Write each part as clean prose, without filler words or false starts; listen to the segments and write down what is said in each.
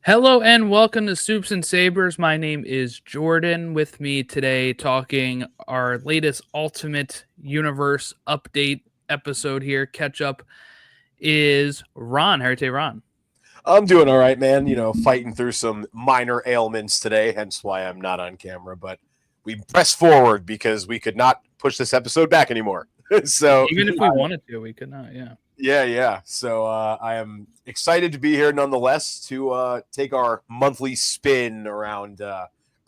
Hello and welcome to Soups and Sabers. My name is Jordan. With me today, talking our latest Ultimate Universe update episode here, catch up, is Ron. How are you today, Ron? I'm doing all right, man. Fighting through some minor ailments today, hence why I'm not on camera. But we press forward because we could not push this episode back anymore. so Even if we wanted to, we could not. Yeah. yeah. So I am excited to be here, nonetheless, to take our monthly spin around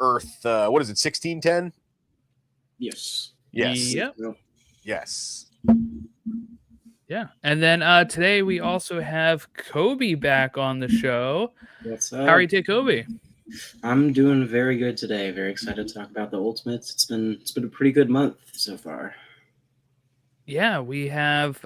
Earth. What is it? 1610. Yes. Yes. Yep. Yes. Yeah. And then today we also have Coby back on the show. What's How are you today, Coby? I'm doing very good today. Very excited to talk about the Ultimates. It's been a pretty good month so far. Yeah, we have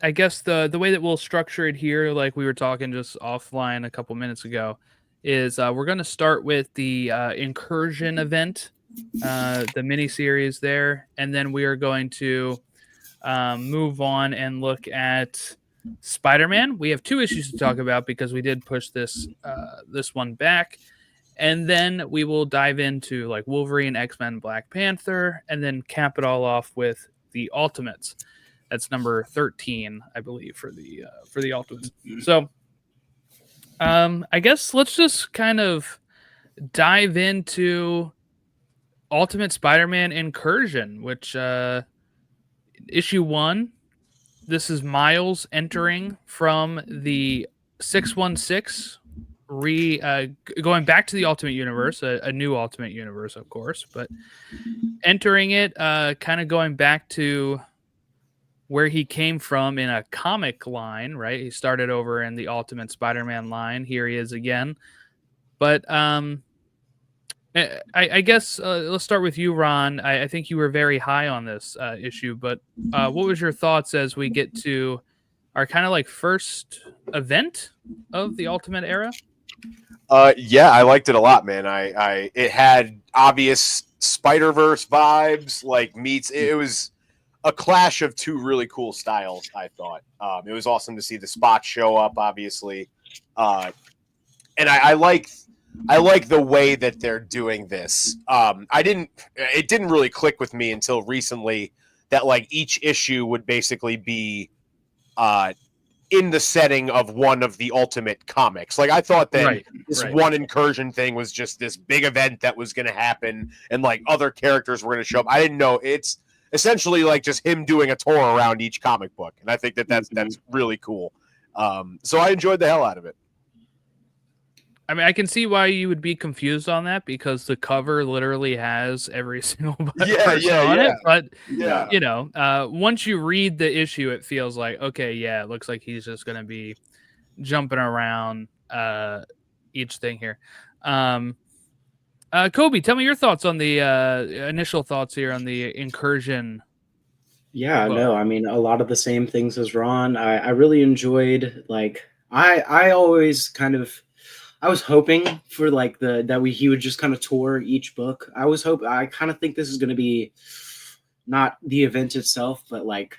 I guess the way that we'll structure it here, like we were talking just offline a couple minutes ago, is we're going to start with the incursion event, the mini series there, and then we are going to move on and look at Spider-Man. We have two issues to talk about because we did push this one back, and then we will dive into like Wolverine, X-Men, Black Panther, and then cap it all off with the Ultimates. That's number 13, I believe, for the Ultimates. So, I guess let's just kind of dive into Ultimate Spider-Man Incursion, which issue 1. This is Miles entering from the 616, going back to the Ultimate Universe, a new Ultimate Universe, of course, but entering it, kind of going back to where he came from in a comic line, right? He started over in the Ultimate Spider-Man line. Here he is again. But I guess let's start with you, Ron. I think you were very high on this issue, but what was your thoughts as we get to our kind of like first event of the Ultimate era? Yeah, I liked it a lot, man. It had obvious Spider-Verse vibes, like meets. It was a clash of two really cool styles, I thought. It was awesome to see the Spot show up, obviously. And I like the way that they're doing this. It didn't really click with me until recently that like each issue would basically be in the setting of one of the Ultimate comics. Like I thought that this one incursion thing was just this big event that was going to happen and like other characters were going to show up. I didn't know it's essentially like just him doing a tour around each comic book, and I think that's really cool. So I enjoyed the hell out of it. I mean, I can see why you would be confused on that because the cover literally has every single person on it. But you know, once you read the issue, it feels like okay, yeah, it looks like he's just going to be jumping around each thing here. Coby, tell me your thoughts on the initial thoughts here on the incursion. Yeah, no, I mean a lot of the same things as Ron. I really enjoyed I always kind of I was hoping for like he would just kind of tour each book. I kind of think this is going to be not the event itself, but like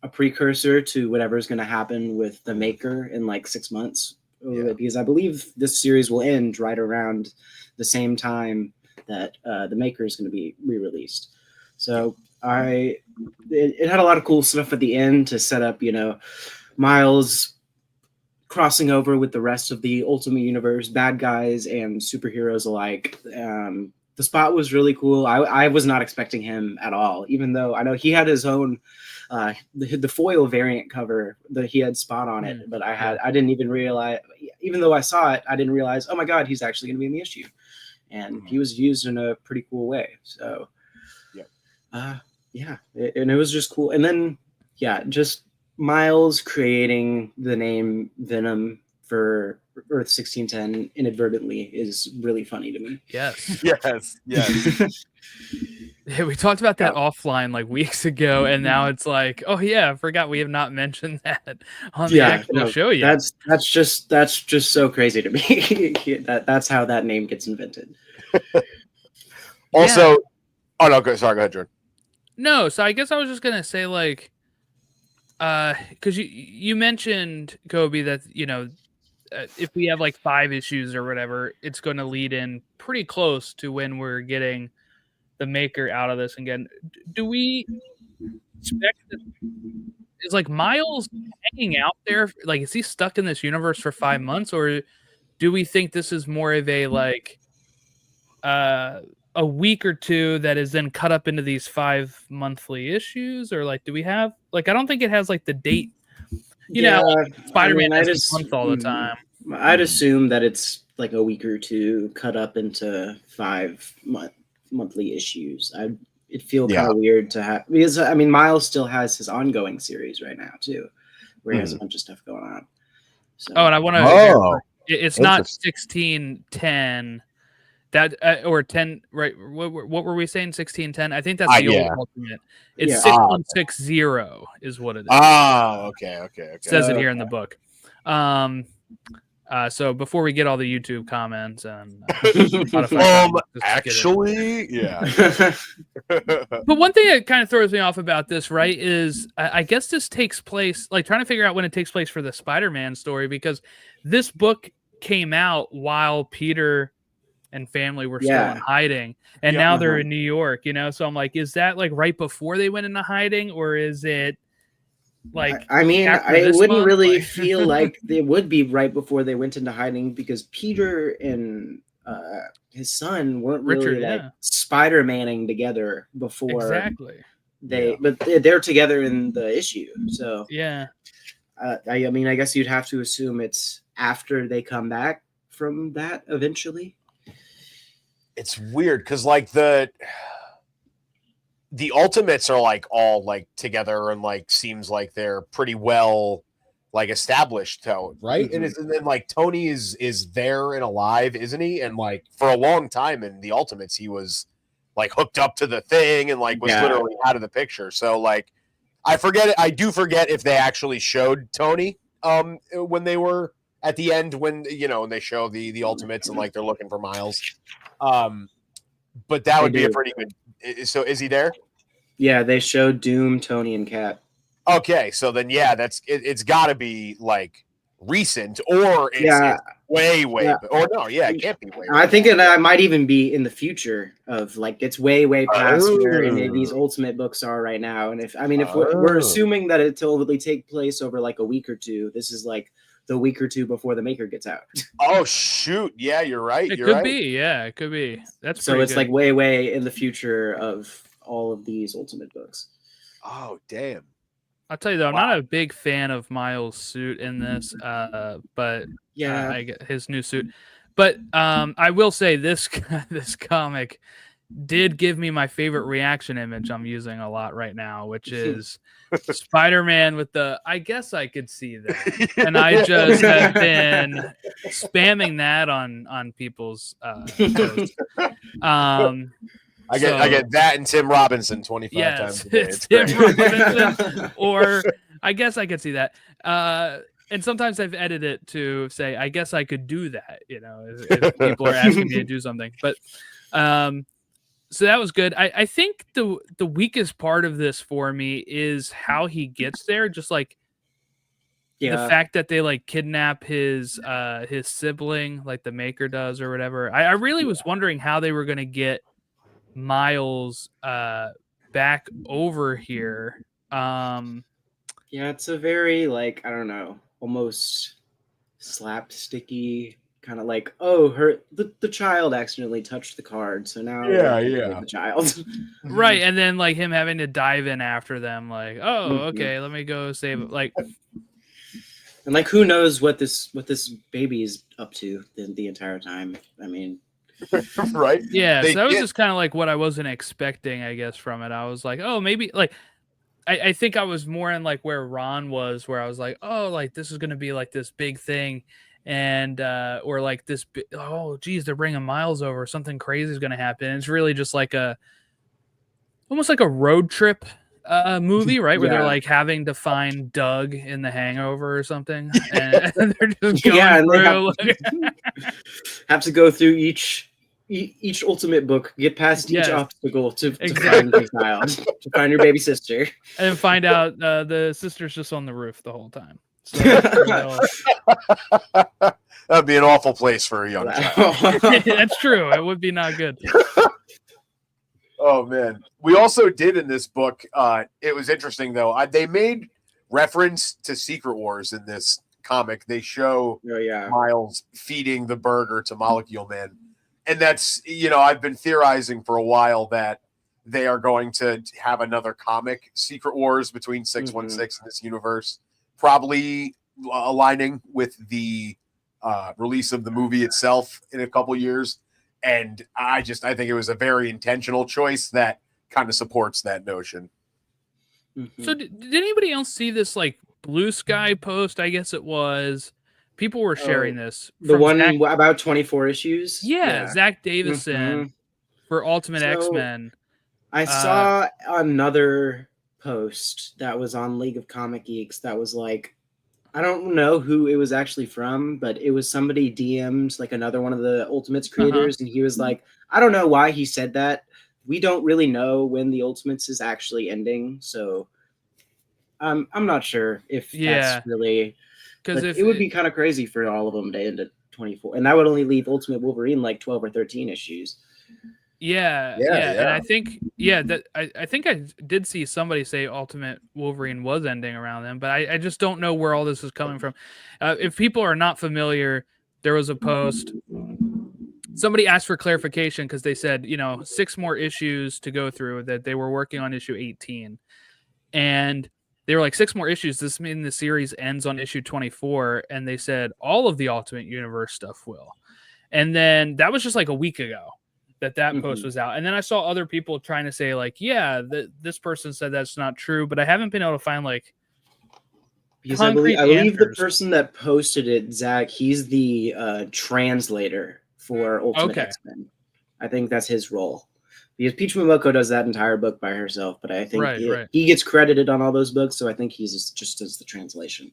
a precursor to whatever is going to happen with the Maker in like 6 months. Yeah. Because I believe this series will end right around the same time that the Maker is going to be re-released. So it had a lot of cool stuff at the end to set up, Miles crossing over with the rest of the Ultimate Universe, bad guys and superheroes alike. The Spot was really cool. I was not expecting him at all, even though I know he had his own the foil variant cover that he had Spot on it, but I didn't even realize, even though I saw it, I didn't realize, oh my God, he's actually going to be in the issue. And he was used in a pretty cool way. So and it was just cool. And then, just Miles creating the name Venom for Earth 1610 inadvertently is really funny to me. Yes. Yeah, we talked about that offline like weeks ago, and now it's like, oh yeah, I forgot we have not mentioned that on the actual show yet. That's just so crazy to me. That's how that name gets invented. Also, oh no, go ahead, Jordan. No, so I guess I was just gonna say like, because you mentioned Coby that if we have like 5 issues or whatever, it's going to lead in pretty close to when we're getting the Maker out of this again. Do we expect that? Is like Miles hanging out there? Like, is he stuck in this universe for 5 months, or do we think this is more of a like a week or two that is then cut up into these 5 monthly issues, or like do we have like I don't think it has like the date. You know, like Spider-Man has a month all the time. I'd assume that it's like a week or two cut up into 5 monthly issues. It'd feel kind of weird to have, because I mean Miles still has his ongoing series right now too, where he has a bunch of stuff going on. So. Oh, and I want to. It's not 1610. That or 10, right? What were we saying? 1610. I think that's the old Ultimate. It's 6160 is what it is. Okay. It says it here in the book. So before we get all the YouTube comments and actually, yeah. But one thing that kind of throws me off about this, right, is I guess this takes place, like trying to figure out when it takes place for the Spider-Man story, because this book came out while Peter and family were still in hiding, and now they're in New York, you know? So I'm like, is that like right before they went into hiding, or is it like, I mean, I wouldn't really feel like it would be right before they went into hiding, because Peter and his son weren't really like Spider-Manning together before. Exactly. But they're together in the issue. So yeah. I mean, I guess you'd have to assume it's after they come back from that eventually. It's weird because like the Ultimates are like all like together and like seems like they're pretty well like established, right? Mm-hmm. And then like Tony is there and alive, isn't he? And like for a long time in the Ultimates, he was like hooked up to the thing and like was literally out of the picture. So like I do forget if they actually showed Tony when they were at the end, when when they show the Ultimates and like they're looking for Miles. But that would be a pretty good. So is he there? Yeah, they showed Doom, Tony, and Cap. Okay, so then it's got to be like recent, or it's way or no, it can't be way. I think it might even be in the future of like it's way past where any of these Ultimate books are right now. And if we're assuming that it totally take place over like a week or two, this is like the week or two before the Maker gets out. Oh shoot! Yeah, you're right. It could be. Yeah, it could be. That's so it's good. Like way in the future of all of these Ultimate books. Oh damn! I'll tell you though, I'm not a big fan of Miles' suit in this, but I get his new suit. But I will say this comic did give me my favorite reaction image I'm using a lot right now, which is Spider-Man with the I guess I could see that. And I just have been spamming that on people's posts. I get that and Tim Robinson 25 times a day. It's Tim Robinson, or I guess I could see that. And sometimes I've edited it to say, I guess I could do that, if people are asking me to do something. But so that was good. I think the weakest part of this for me is how he gets there. Just like the fact that they like kidnap his sibling, like the Maker does or whatever. I really was wondering how they were going to get Miles back over here. It's a very like, I don't know, almost slapsticky kind of like, the child accidentally touched the card, so now the child. Right, and then like him having to dive in after them, like, okay, let me go save it. Like, and like who knows what this baby is up to the entire time. I mean, right? Yeah, so that was just kind of like what I wasn't expecting, I guess, from it. I was like, maybe like I think I was more in like where Ron was, where I was like, like this is gonna be like this big thing, and or like this they're bringing Miles over, something crazy is gonna happen. It's really just like almost like a road trip movie, right? Where they're like having to find Doug in The Hangover or something, and they're just going through. Have to go through each Ultimate book, get past each obstacle to find your child, to find your baby sister, and find out the sister's just on the roof the whole time. So that's That'd be an awful place for a young child. that's true. It would be not good. Oh man, we also did in this book. It was interesting though. They made reference to Secret Wars in this comic. They show Miles feeding the burger to Molecule Man, and that's I've been theorizing for a while that they are going to have another comic, Secret Wars, between 616 and this universe, probably aligning with the release of the movie itself in a couple years. And I think it was a very intentional choice that kind of supports that notion. So did anybody else see this like Blue Sky post? I guess it was. People were sharing this. The one about 24 issues? Yeah, Zach Davison for Ultimate X-Men. I saw another post that was on League of Comic Geeks that was like, I don't know who it was actually from, but it was somebody DM'd like another one of the Ultimates creators, and he was like, I don't know why he said that. We don't really know when the Ultimates is actually ending, so I'm not sure if that's really, because it would be kind of crazy for all of them to end at 24, and that would only leave Ultimate Wolverine like 12 or 13 issues. Yeah. And I think I think I did see somebody say Ultimate Wolverine was ending around then, but I just don't know where all this is coming from. If people are not familiar, there was a post. Somebody asked for clarification because they said 6 more issues to go through, that they were working on issue 18, and they were like 6 more issues. This means the series ends on issue 24, and they said all of the Ultimate Universe stuff will. And then that was just like a week ago that post was out. And then I saw other people trying to say like, this person said that's not true, but I haven't been able to find like, because I believe the person that posted it, Zach, he's the translator for Ultimate X-Men. I think that's his role. Because Peach Momoko does that entire book by herself, but I think he gets credited on all those books, so I think he's just does the translation.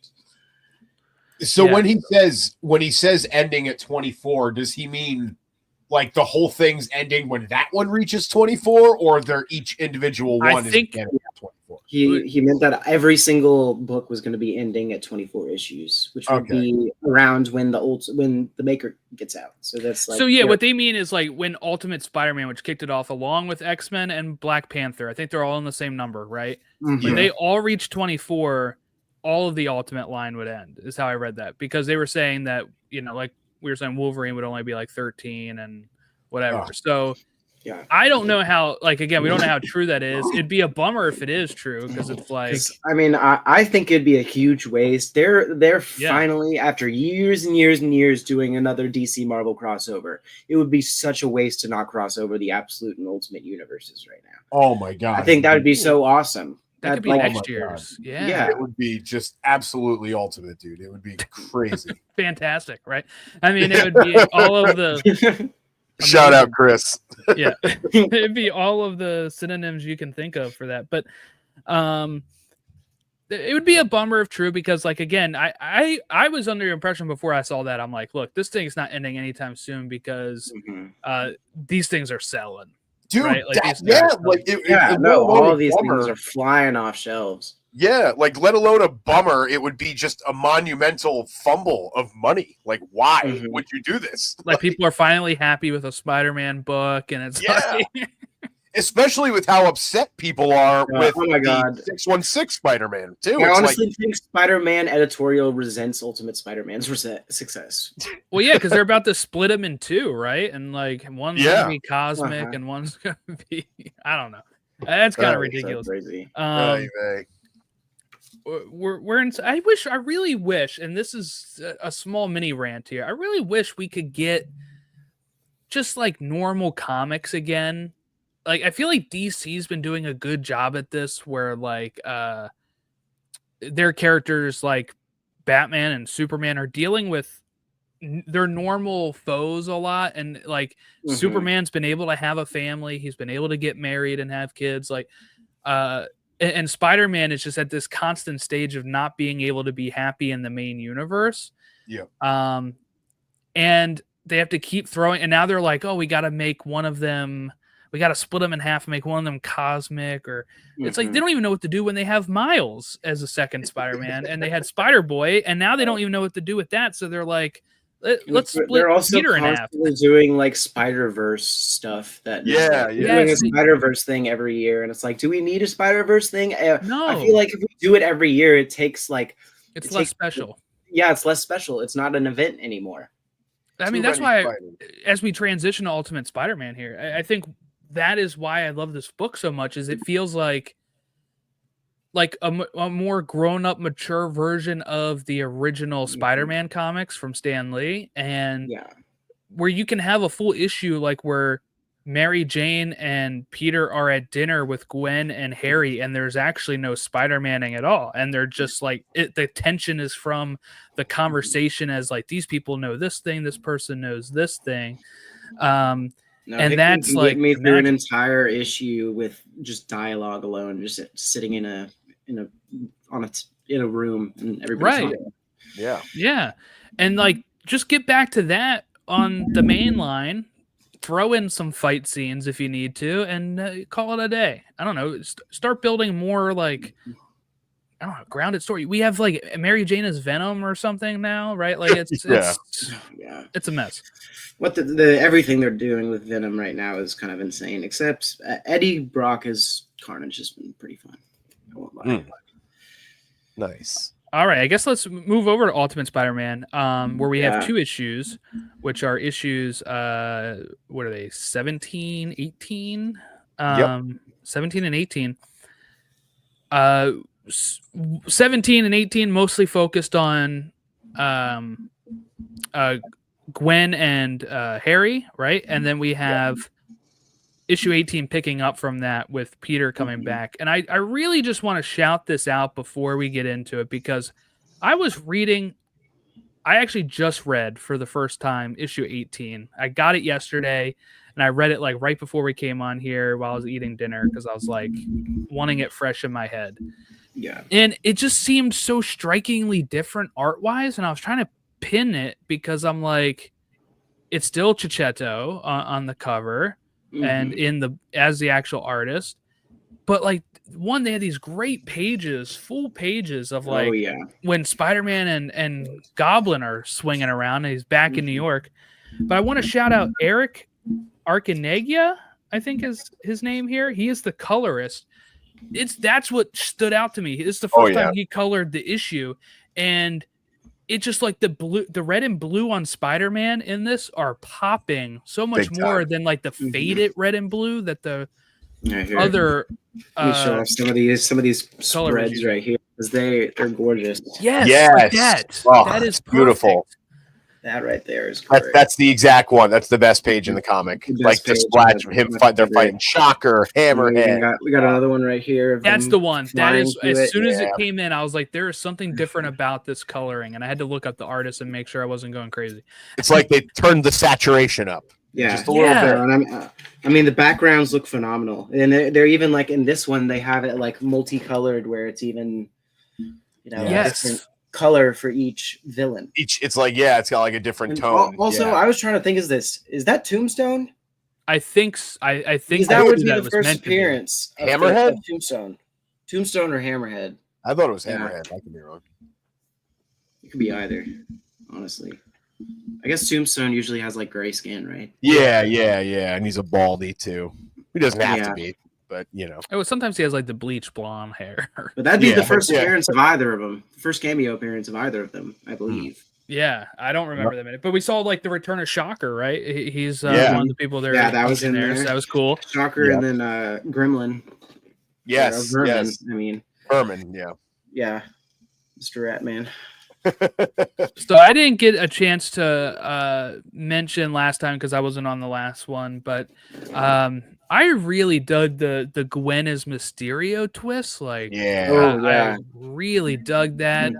So when he says ending at 24, does he mean like the whole thing's ending when that one reaches 24, or they're each individual one is ending at 24? He meant that every single book was going to be ending at 24 issues, which would be around when the Maker gets out. So that's like, what they mean is like when Ultimate Spider-Man, which kicked it off along with X-Men and Black Panther, I think they're all in the same number, right? When they all reach 24, all of the Ultimate line would end, is how I read that, because they were saying that, like we were saying Wolverine would only be like 13 and whatever. So I don't know how, like, again, we don't know how true that is. It'd be a bummer if it is true, because it's like, I mean, I think it'd be a huge waste. They're finally, after years and years and years, doing another DC Marvel crossover. It would be such a waste to not cross over the Absolute and Ultimate universes right now. Oh my god, I think that would be so awesome. That could be next year's. Yeah, it would be just absolutely ultimate, dude. It would be crazy. Fantastic, right? I mean, it would be all of the shout out Chris. Yeah, it'd be all of the synonyms you can think of for that. But it would be a bummer if true, because like, again, I was under the impression before I saw that, I'm like, look, this thing's not ending anytime soon, because these things are selling. Dude, right? Like, all of these things are flying off shelves. Yeah, like, let alone a bummer, it would be just a monumental fumble of money. Like, why would you do this? Like, people are finally happy with a Spider-Man book, and it's like... Especially with how upset people are with the 616 Spider-Man, too. I honestly think Spider-Man editorial resents Ultimate Spider-Man's success. Well, yeah, because they're about to split them in 2, right? And, like, one's going to be cosmic, and one's going to be... I don't know. That's kind of ridiculous. So crazy. We're in... I really wish, and this is a small mini rant here, I really wish we could get just, like, normal comics again. Like, I feel like DC's been doing a good job at this, where like their characters like Batman and Superman are dealing with their normal foes a lot, and like Superman's been able to have a family, he's been able to get married and have kids, like and Spider-Man is just at this constant stage of not being able to be happy in the main universe. Yeah. And they have to keep throwing, and now they're like, oh, we got to make one of them we got to split them in half and make one of them cosmic, or it's like they don't even know what to do when they have Miles as a second Spider-Man, and they had Spider-Boy, and now they don't even know what to do with that. So they're like, let's split They're also Peter in half. doing like Spider-Verse stuff. They're doing a Spider-Verse thing every year, and it's like, do we need a Spider-Verse thing? No, I feel like if we do it every year, it takes like it's less special. Yeah, it's less special. It's not an event anymore. I mean, that's why as we transition to Ultimate Spider-Man here, I think that is why I love this book so much, is it feels like a more grown-up, mature version of the original Spider-Man comics from Stan Lee, and where you can have a full issue like where Mary Jane and Peter are at dinner with Gwen and Harry, and there's actually no Spider-Maning at all, and they're just like the tension is from the conversation as like these people know this thing, this person knows this thing, and that's like me through an entire issue with just dialogue alone, just sitting in a room and everybody's right. And like just get back to that on the main line. Throw in some fight scenes if you need to, and call it a day. I don't know. Start building more like, I don't know, grounded story. We have like Mary Jane as Venom or something now, right? Like it's a mess. What the everything they're doing with Venom right now is kind of insane. Except Eddie Brock as Carnage has been pretty fun. I won't lie. Nice. All right, I guess let's move over to Ultimate Spider-Man, where we have 2 issues, which are issues, what are they, 17, 18? 17 and 18. 17 and 18 mostly focused on Gwen and Harry, right? And then we have issue 18 picking up from that with Peter coming back. And I really just want to shout this out before we get into it, because I actually just read for the first time issue 18. I got it yesterday and I read it like right before we came on here while I was eating dinner, because I was like wanting it fresh in my head. Yeah. And it just seemed so strikingly different art wise. And I was trying to pin it because I'm like, it's still Chichetto on the cover. And as the actual artist, but like they had these great pages, full pages of like when Spider-Man and Goblin are swinging around and he's back in New York. But I want to shout out Eric Arcanegia, I think is his name here. He is the colorist. That's what stood out to me. It's the first time he colored the issue, and it's just like the red and blue on Spider-Man in this are popping so much more than like the faded red and blue that the other. Let me show off some of these spreads right here, because they're gorgeous. Yes. Like that. That is beautiful. Perfect. That right there is great. That's the exact one. That's the best page in the comic. Like the splash of him they're fighting Shocker, Hammerhead. We got another one right here. That's the one. That is, as soon as it came in, I was like, there is something different about this coloring, and I had to look up the artist and make sure I wasn't going crazy. It's like they turned the saturation up. Yeah, just a little bit. And I mean, the backgrounds look phenomenal, and they're even like in this one they have it like multicolored, where it's even different color for each villain. It's like it's got like a different tone. Also, I was trying to think, is that Tombstone? I think that would be the first appearance of Hammerhead? Tombstone or Hammerhead. I thought it was Hammerhead. I could be wrong. It could be either, honestly. I guess Tombstone usually has like gray skin, right? Yeah, and he's a baldy too. He doesn't have to be, but sometimes he has like the bleach blonde hair. But that'd be the first appearance of either of them. First cameo appearance of either of them, I believe. Yeah, I don't remember the minute, but we saw like the return of Shocker, right? He's one of the people there. Yeah, that was in there. So that was cool. Shocker and then Gremlin. Yes, Vermin, yes. I mean, Vermin. Yeah, Mr. Ratman. So I didn't get a chance to mention last time because I wasn't on the last one, but I really dug the Gwen as Mysterio twist. Like, I really dug that.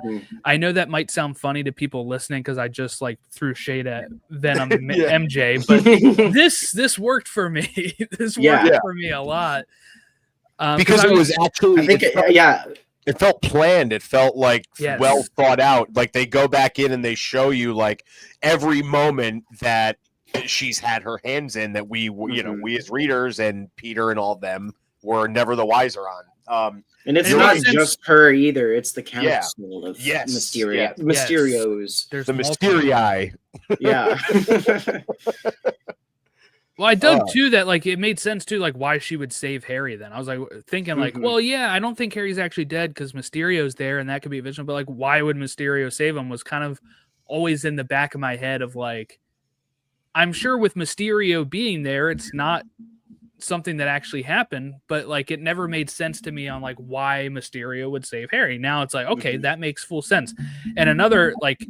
I know that might sound funny to people listening because I just like threw shade at Venom MJ, but this worked for me. This worked for me a lot because it was actually. I think it felt planned. It felt like well thought out. Like they go back in and they show you like every moment that she's had her hands in that we we as readers and Peter and all of them were never the wiser on. And it's not just her either. It's the council of Mysterios. There's the Mysterii. Yeah. Well, I dug too that like it made sense too, like why she would save Harry. Then I was like thinking like, well, yeah, I don't think Harry's actually dead because Mysterio's there, and that could be a vision. But like, why would Mysterio save him? Was kind of always in the back of my head of like, I'm sure with Mysterio being there, it's not something that actually happened, but like it never made sense to me on like why Mysterio would save Harry. Now it's like, okay, that makes full sense. And another like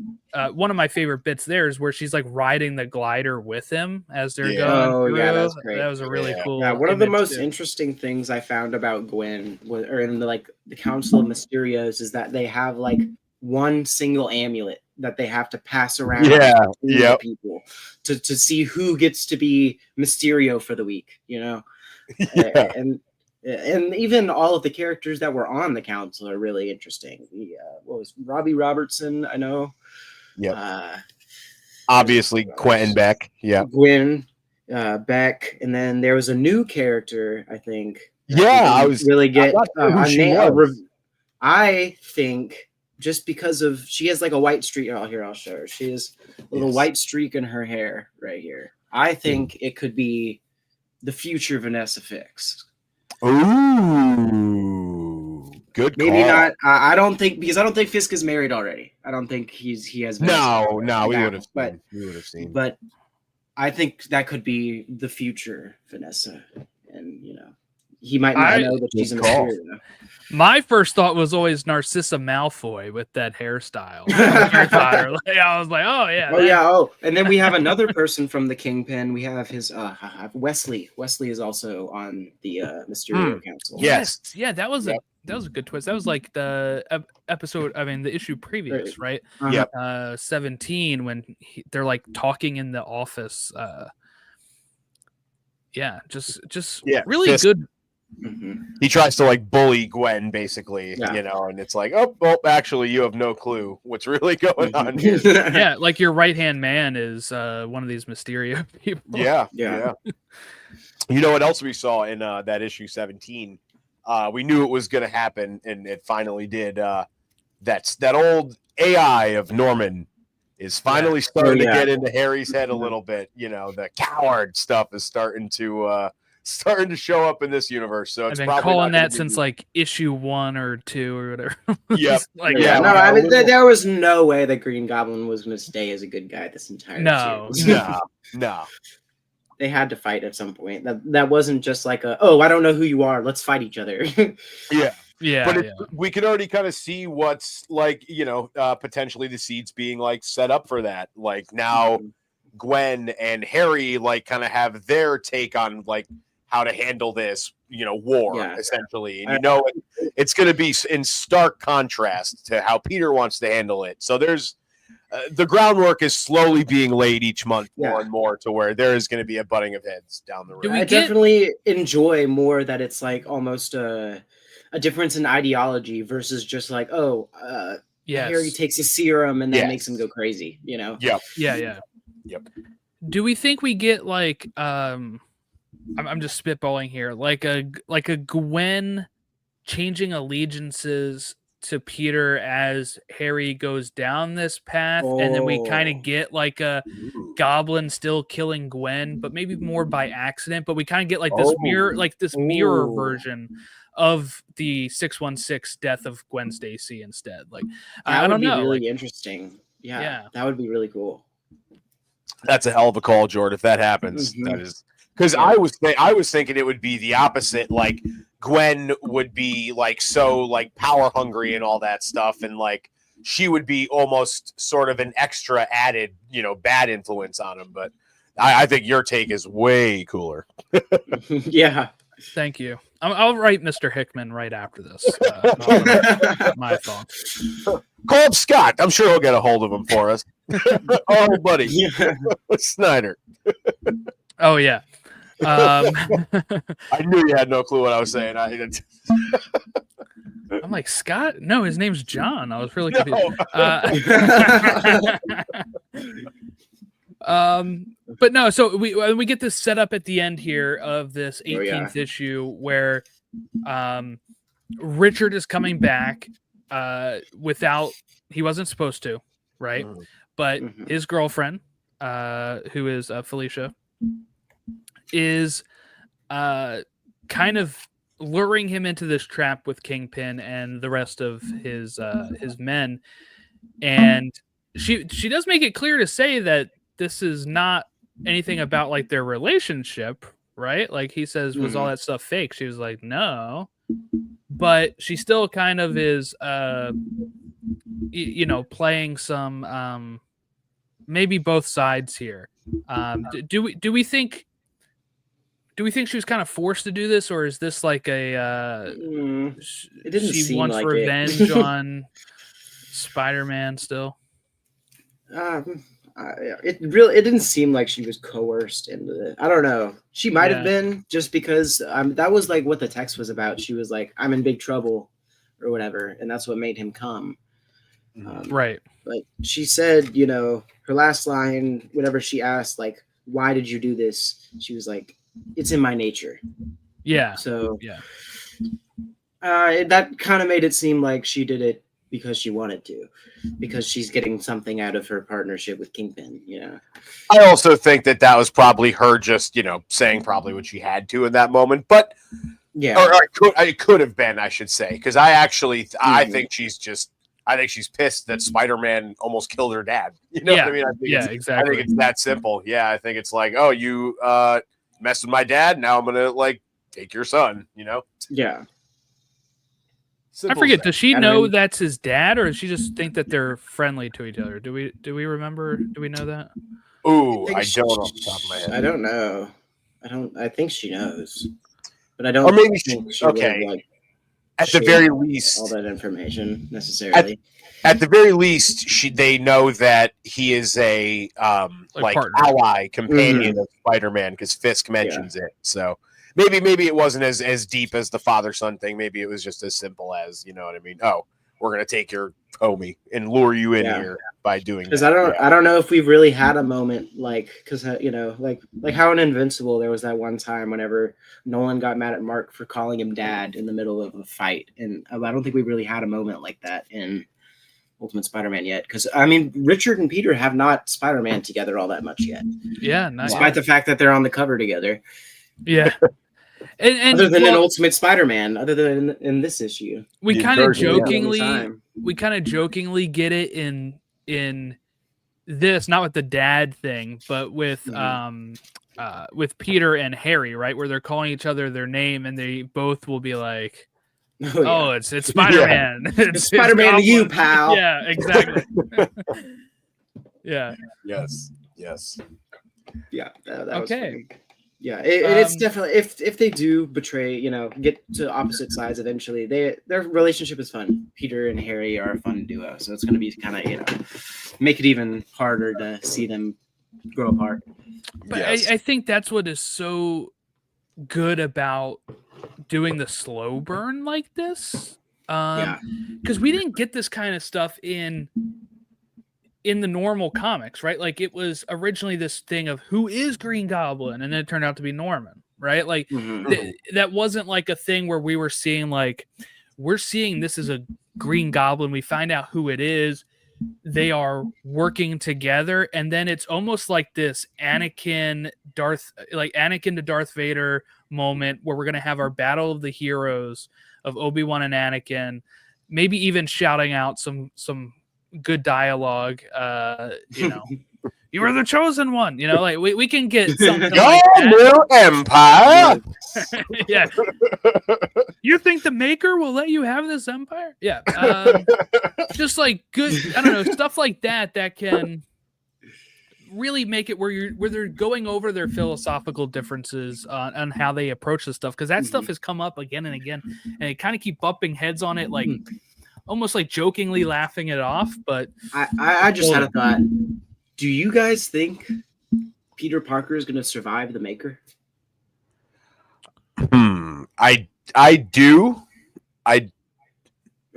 one of my favorite bits there is where she's like riding the glider with him as they're going through. Yeah, that's great. That was a really cool. Yeah, one of the most interesting things I found about Gwen or in the Council of Mysterios is that they have like one single amulet that they have to pass around to people to see who gets to be Mysterio for the week, you know? And even all of the characters that were on the council are really interesting. What was Robbie Robertson? I know. Yeah. Obviously, Quentin Beck. Yeah. Gwen Beck, and then there was a new character. I think. I was really get. I think. Just because of she has like a white streak. Oh, here I'll show her. She has a little white streak in her hair right here. I think it could be the future Vanessa Fix. Ooh, good. Maybe not. I don't think Fisk is married already. I don't think he has. No, we would have. Seen. But I think that could be the future Vanessa, and he might not know that she's in the My first thought was always Narcissa Malfoy with that hairstyle. I was like, oh yeah. And then we have another person from the Kingpin. We have his Wesley. Wesley is also on the Mysterio Council. Yes, yeah, that was a good twist. That was like the episode. I mean, the issue previous, right? 17 when they're like talking in the office. Just really Fisk. good. Mm-hmm. He tries to like bully Gwen basically, and it's like, actually you have no clue what's really going on here. Yeah, like your right-hand man is one of these Mysterio people. Yeah. You know what else we saw in that issue 17? We knew it was going to happen, and it finally did. That's that old AI of Norman is finally starting to get into Harry's head a little bit. The coward stuff is starting to show up in this universe. So it's probably calling that since like issue 1 or 2 or whatever. Yep. There was no way that Green Goblin was going to stay as a good guy this entire series. No. They had to fight at some point. That wasn't just like I don't know who you are. Let's fight each other. But we can already kind of see what's like, potentially the seeds being like set up for that. Like now Gwen and Harry like kind of have their take on like how to handle this, war essentially. And it's going to be in stark contrast to how Peter wants to handle it. So there's the groundwork is slowly being laid each month more and more to where there is going to be a butting of heads down the road. I definitely enjoy more that it's like almost a difference in ideology versus just like, Harry takes a serum and that makes him go crazy, Yep. Do we think we get like I'm just spitballing here, like a Gwen changing allegiances to Peter as Harry goes down this path, and then we kind of get like a Goblin still killing Gwen, but maybe more by accident. But we kind of get like this mirror version of the 616 death of Gwen Stacy instead. Like I don't know, really interesting. Yeah, that would be really cool. That's a hell of a call, Jordan. If that happens, that is because I was thinking it would be the opposite. Like Gwen would be like so like power hungry and all that stuff, and like she would be almost sort of an extra added, bad influence on him. But I think your take is way cooler. Yeah. Thank you. I'll write Mr. Hickman right after this. My thoughts. Call up Scott. I'm sure he'll get a hold of him for us. Oh, buddy. Snyder. Oh, yeah. I knew you had no clue what I was saying. I'm like, Scott? No, his name's John. I was really confused. But no, so we get this set up at the end here of this 18th issue where Richard is coming back without, he wasn't supposed to, right? But his girlfriend, who is Felicia, is kind of luring him into this trap with Kingpin and the rest of his men, and she does make it clear to say that this is not anything about like their relationship, right? Like he says, was all that stuff fake? She was like, no, but she still kind of is, playing some, maybe both sides here. Do we think she was kind of forced to do this, or is this like a it didn't she seem wants like revenge on Spider-Man still? It didn't seem like she was coerced into it. I don't know. She might have been, just because that was like what the text was about. She was like, "I'm in big trouble," or whatever, and that's what made him come. Right. But she said, her last line, whenever she asked, like, "Why did you do this?" She was like, "It's in my nature." Yeah. So that kind of made it seem like she did it because she wanted to, because she's getting something out of her partnership with Kingpin. I also think that was probably her just, saying probably what she had to in that moment. But it could have been, I should say, because I think she's pissed that Spider-Man almost killed her dad. You know what I mean? Exactly. I think it's that simple. Yeah, I think it's like, oh, you messed with my dad. Now I'm gonna like take your son. Yeah. Simple I forget. as Does she know that's his dad, or does she just think that they're friendly to each other? Do we remember? Do we know that? Ooh, I don't off the top of my head. I don't know. I think she knows, but I don't. Or maybe she okay. Would, at the very least, all that information necessarily. At the very least, they know that he is a ally, companion of Spider-Man, because Fisk mentions it. So maybe it wasn't as deep as the father-son thing. Maybe it was just as simple as, you know what I mean? Oh, we're gonna take your homie and lure you in here by doing. Because I don't know if we've really had a moment like how in Invincible there was that one time whenever Nolan got mad at Mark for calling him dad in the middle of a fight, and I don't think we really had a moment like that in Ultimate Spider-Man yet, because I mean Richard and Peter have not Spider-Man together all that much yet. Yeah, nice. Despite the fact that they're on the cover together. Yeah. And other than in Ultimate Spider-Man, other than in this issue, we kind of jokingly get it in this, not with the dad thing, but with Peter and Harry, right, where they're calling each other their name, and they both will be like, "Oh, it's Spider-Man, it's Spider-Man to you, pal." Yeah, exactly. Yeah. Yes. Yeah. That was okay. funny. Yeah, it's definitely if they do betray, get to opposite sides eventually, their relationship is fun. Peter and Harry are a fun duo, so it's going to be kind of make it even harder to see them grow apart. But I think that's what is so good about doing the slow burn like this, because we didn't get this kind of stuff in the normal comics, right? Like it was originally this thing of who is Green Goblin, and then it turned out to be Norman, right? Like that wasn't like a thing where we were seeing we're seeing this is a Green Goblin. We find out who it is. They are working together, and then it's almost like this Anakin to Darth Vader moment where we're gonna have our battle of the heroes of Obi-Wan and Anakin, maybe even shouting out some good dialogue, you are the chosen one, we can get something like that. New empire. Yeah. You think the maker will let you have this empire? Yeah. Just like good, I don't know, stuff like that can really make it where they're going over their philosophical differences on how they approach this stuff, because that stuff has come up again and again, and they kind of keep bumping heads on it, like almost like jokingly laughing it off. But I just had a thought. Do you guys think Peter Parker is going to survive the Maker? I do.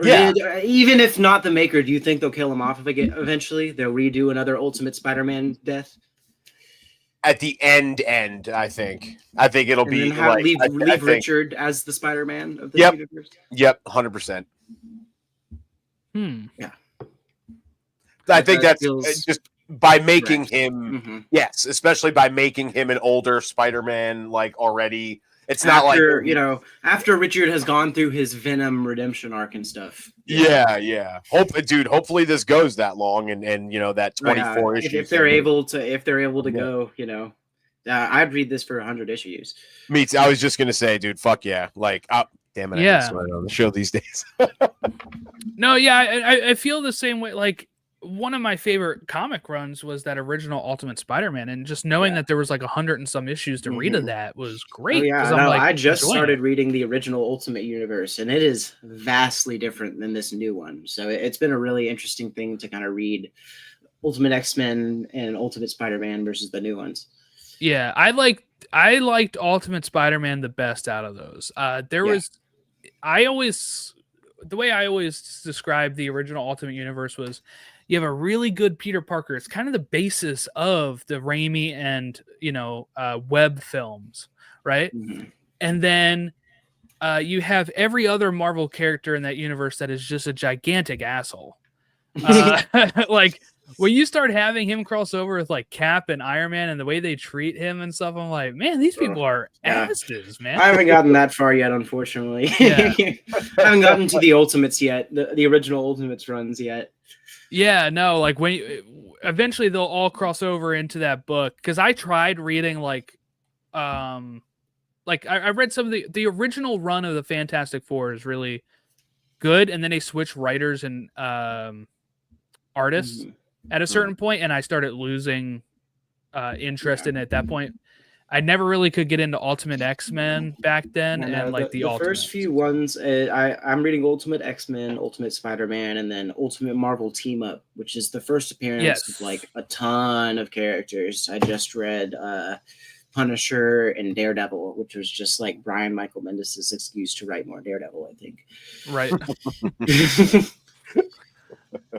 Even if not the Maker, do you think they'll kill him off eventually? They'll redo another Ultimate Spider-Man death? at the end. I think it'll And be then have like leave I think. Richard as the Spider-Man of this Yep. universe. Yep, 100%. Yeah. I think That that's feels just by making correct. him, yes, especially by making him an older Spider-Man, like already. It's not After like after Richard has gone through his Venom redemption arc and stuff. Yeah. Hopefully this goes that long, and that 24 issues. If they're able to go, I'd read this for 100 issues. I was just gonna say, dude, fuck yeah! Like, damn it, I hate swearing on the show these days. No, yeah, I feel the same way. Like, one of my favorite comic runs was that original Ultimate Spider-Man, and just knowing that there was like 100 and some issues to read of that was great. Oh yeah, I'm like, I just started reading the original Ultimate Universe, and it is vastly different than this new one. So it's been a really interesting thing to kind of read Ultimate X-Men and Ultimate Spider-Man versus the new ones. Yeah, I liked Ultimate Spider-Man the best out of those. The way I always describe the original Ultimate Universe was you have a really good Peter Parker. It's kind of the basis of the Raimi and Webb films, right? Mm-hmm. And then you have every other Marvel character in that universe that is just a gigantic asshole. Like when you start having him cross over with like Cap and Iron Man and the way they treat him and stuff, I'm like, man, these people are asses, man. I haven't gotten that far yet, unfortunately. Yeah. I haven't gotten to the Ultimates yet, the original Ultimates runs yet. Yeah, no, like eventually they'll all cross over into that book, because I tried reading I read some of the original run of the Fantastic Four is really good, and then they switch writers and artists at a certain point, and I started losing interest in it at that point. I never really could get into Ultimate X-Men back then, and the first few ones. I'm reading Ultimate X-Men, Ultimate Spider-Man, and then Ultimate Marvel Team Up, which is the first appearance of like a ton of characters. I just read Punisher and Daredevil, which was just like Brian Michael Bendis' excuse to write more Daredevil, I think. Right.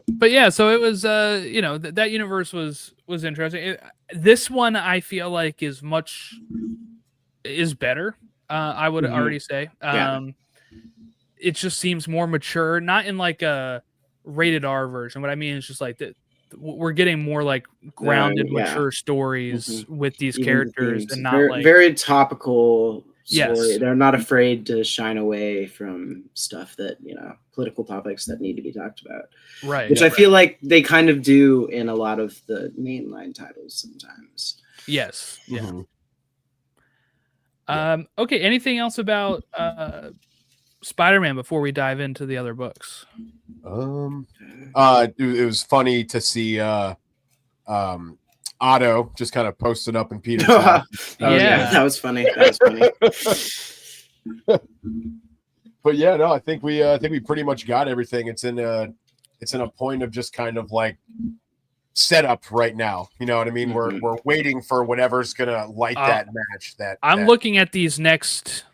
But yeah, so it was that universe was interesting. This one I feel like is better. I would already say. It just seems more mature, not in like a rated R version. What I mean is just like that we're getting more like grounded, mature stories with these characters, and not very topical. Yes. Story. They're not afraid to shine away from stuff that, political topics that need to be talked about. Right. Which I feel like they kind of do in a lot of the mainline titles sometimes. Yes. Yeah. Okay. Anything else about Spider-Man before we dive into the other books? It was funny to see Otto just kind of posted up in Peter's house. That was funny. But yeah, no, I think we pretty much got everything. It's in a point of just kind of like setup right now. You know what I mean? We're waiting for whatever's gonna light that match. I'm looking at these next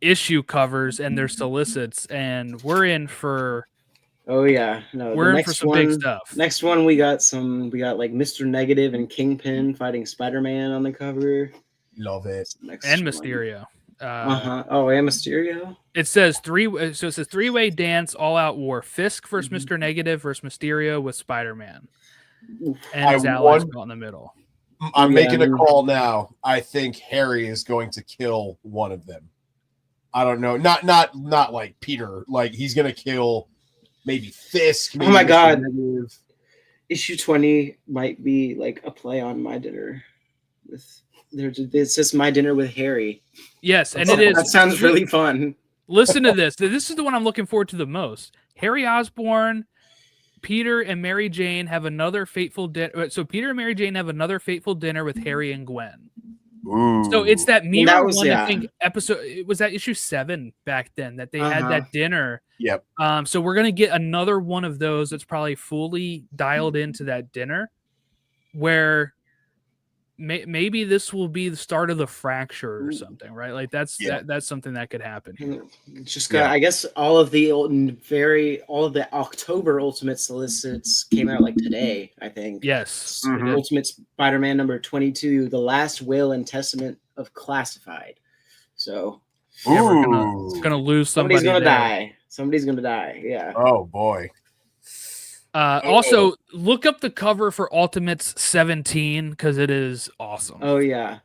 issue covers and their solicits, and we're in for. Oh yeah, no. We're in for some big stuff. Next one, we got like Mr. Negative and Kingpin fighting Spider-Man on the cover. Love it. And Mysterio. And Mysterio. It says three-way dance, all-out war. Fisk versus Mr. Negative versus Mysterio with Spider-Man, and his allies in the middle. I'm making a call now. I think Harry is going to kill one of them. I don't know. Not like Peter. Like he's gonna kill. Maybe Fisk. Maybe oh my God! Issue 20 might be like a play on My Dinner with. It's just My Dinner with Harry. Yes, and it is. That sounds really fun. Listen to this. This is the one I'm looking forward to the most. Harry Osborn, Peter, and Mary Jane have another fateful dinner. So Peter and Mary Jane have another fateful dinner with Harry and Gwen. Ooh. So it's that mirror one. I think episode. It was that issue 7 back then that they had that dinner. Yep. So we're gonna get another one of those that's probably fully dialed into that dinner, where maybe this will be the start of the fracture or something, right? Like that's something that could happen. Just got, I guess all of the October Ultimate solicits came out like today, I think. Yes. Ultimate Spider-Man number 22, The Last Will and Testament of Classified. So yeah, we're gonna lose somebody. Somebody's gonna die. Somebody's gonna die. Yeah. Oh boy. Also, look up the cover for Ultimates 17 because it is awesome. Oh yeah.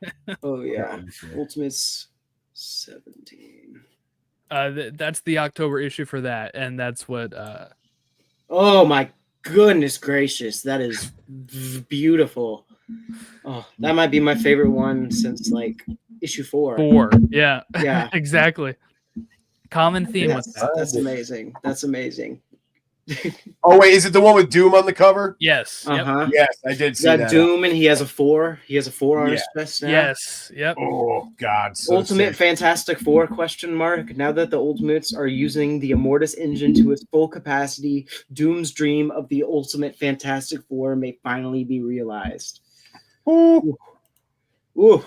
Oh yeah. Ultimates 17. That's the October issue for that, and that's what. Oh my goodness gracious, that is beautiful. Oh, that might be my favorite one since like issue 4. 4, yeah, yeah, exactly. Common theme with that. That's amazing. That's amazing. Oh wait, is it the one with Doom on the cover? Yes. Uh-huh. Yes, I did see that. Doom, and he has a 4. He has a 4 on his chest now. Yes. Yep. Oh God. So Ultimate sick. Fantastic Four ? Now that the Ultimates are using the Immortus engine to its full capacity, Doom's dream of the Ultimate Fantastic Four may finally be realized. Ooh. Ooh.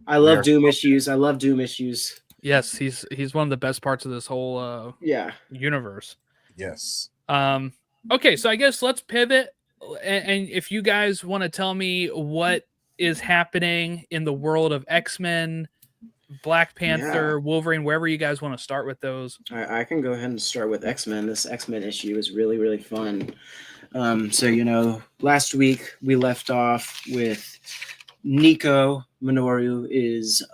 I love Doom issues. I love Doom issues. Yes, he's one of the best parts of this whole universe. Yes. Okay, so I guess let's pivot, and if you guys want to tell me what is happening in the world of X-Men, Black Panther, Wolverine, wherever you guys want to start with those. I can go ahead and start with X-Men. This X-Men issue is really, really fun. So, last week we left off with Nico Minoru is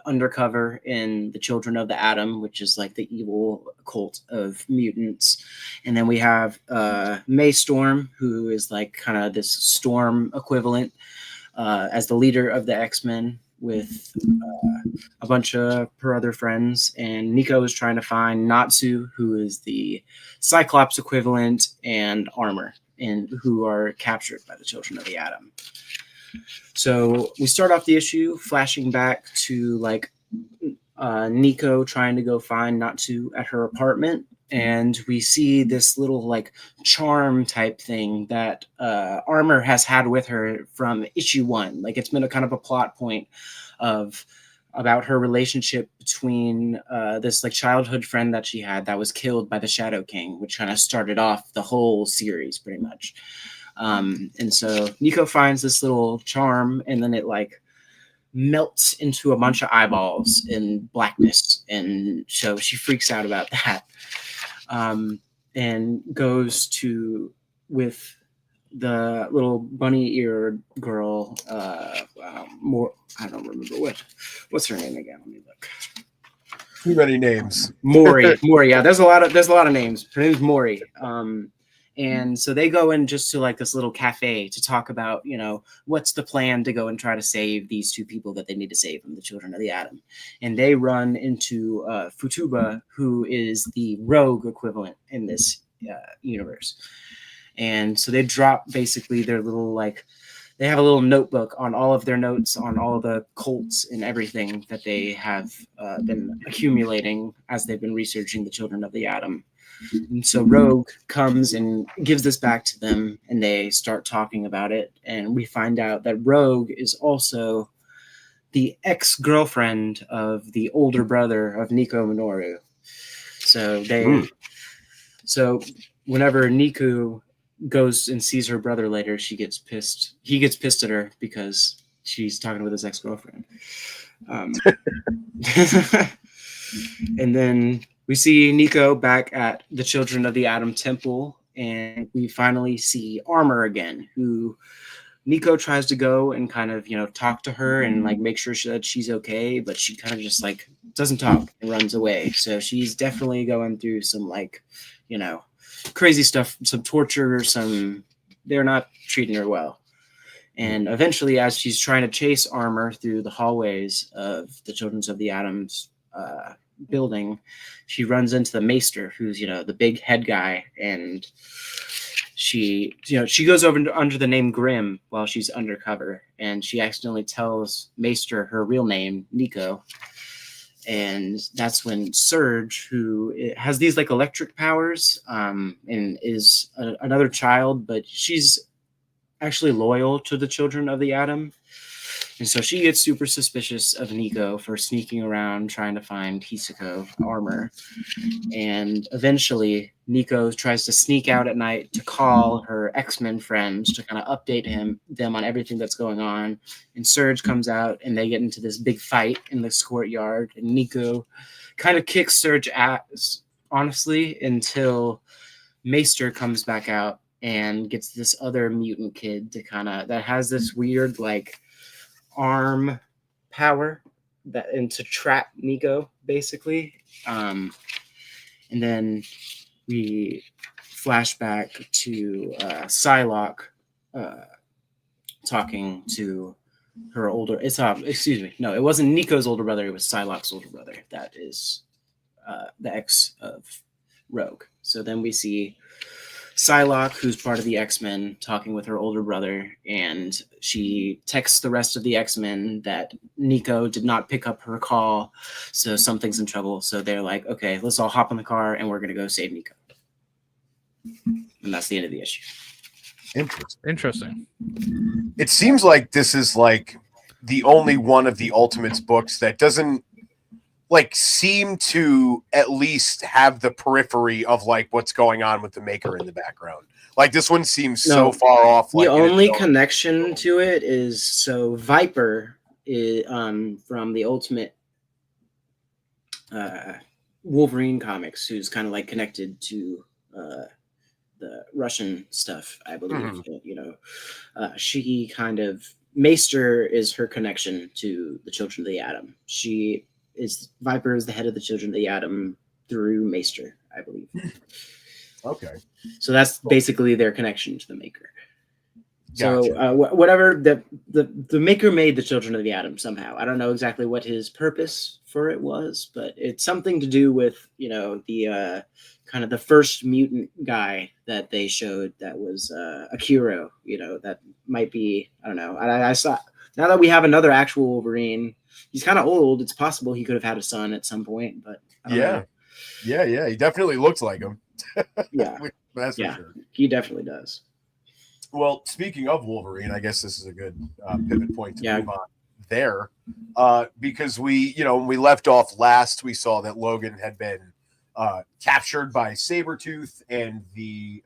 undercover in the Children of the Atom, which is like the evil cult of mutants. And then we have May Storm, who is like kind of this Storm equivalent as the leader of the X-Men with a bunch of her other friends. And Nico is trying to find Natsu, who is the Cyclops equivalent, and Armor, and who are captured by the Children of the Atom. So we start off the issue flashing back to like Nico trying to go find Natsu at her apartment. And we see this little like charm type thing that Armor has had with her from issue 1. Like it's been a kind of a plot point about her relationship between this like childhood friend that she had that was killed by the Shadow King, which kind of started off the whole series pretty much. And so Nico finds this little charm, and then it like melts into a bunch of eyeballs in blackness. And so she freaks out about that. And goes with the little bunny ear girl, more, I don't remember what's her name again. Let me look. Too many names. Maury. Yeah, there's a lot of names. Her name's Maury. And so they go in just to like this little cafe to talk about, what's the plan to go and try to save these two people that they need to save from the Children of the Atom. And they run into Futuba, who is the rogue equivalent in this universe. And so they drop basically their little they have a little notebook on all of their notes on all the cults and everything that they have been accumulating as they've been researching the Children of the Atom. And so Rogue comes and gives this back to them, and they start talking about it. And we find out that Rogue is also the ex-girlfriend of the older brother of Nico Minoru. So whenever Nico goes and sees her brother later, she gets pissed. He gets pissed at her because she's talking with his ex-girlfriend. And then we see Nico back at the Children of the Atom Temple, and we finally see Armor again, who Nico tries to go and kind of, talk to her and like make sure that she's okay, but she kind of just like doesn't talk and runs away. So she's definitely going through some crazy stuff, some torture, they're not treating her well. And eventually, as she's trying to chase Armor through the hallways of the Children of the Atom's building, she runs into the Maester, who's the big head guy, and she goes over under the name Grimm while she's undercover, and she accidentally tells Maester her real name, Nico. And that's when Surge, who has these like electric powers, and is another child, but she's actually loyal to the Children of the Atom. And so she gets super suspicious of Nico for sneaking around trying to find Hisako armor. And eventually, Nico tries to sneak out at night to call her X-Men friends to kind of update them on everything that's going on. And Surge comes out, and they get into this big fight in this courtyard. And Nico kind of kicks Surge ass, honestly, until Maester comes back out and gets this other mutant kid that has this weird like arm power and to trap Nico basically. And then we flash back to Psylocke talking to her older. Excuse me. No, it wasn't Nico's older brother. It was Psylocke's older brother. That is the ex of Rogue. So then we see Psylocke, who's part of the X-Men, talking with her older brother, and she texts the rest of the X-Men that Nico did not pick up her call, so something's in trouble. So they're like, okay, let's all hop in the car, and we're going to go save Nico. And that's the end of the issue. Interesting. It seems like this is like the only one of the Ultimates books that doesn't like seem to at least have the periphery of like what's going on with the Maker in the background. Like this one seems so far off. The only connection to it is so Viper is from the Ultimate Wolverine comics, who's kind of like connected to the Russian stuff, I believe. You know, she kind of Maester is her connection to the Children of the Atom. Viper is the head of the Children of the Atom through Maester, I believe. Okay. So that's basically their connection to the Maker. Gotcha. So whatever the Maker made the Children of the Atom somehow. I don't know exactly what his purpose for it was, but it's something to do with, you know, the kind of the first mutant guy that they showed that was Akiro. You know, that might be, I don't know. I saw now that we have another actual Wolverine. He's kind of old. It's possible he could have had a son at some point, but I don't know. Yeah. He definitely looks like him. Yeah, that's for sure. He definitely does. Well, speaking of Wolverine, I guess this is a good pivot point to move on there, because when we left off last, we saw that Logan had been captured by Sabretooth and the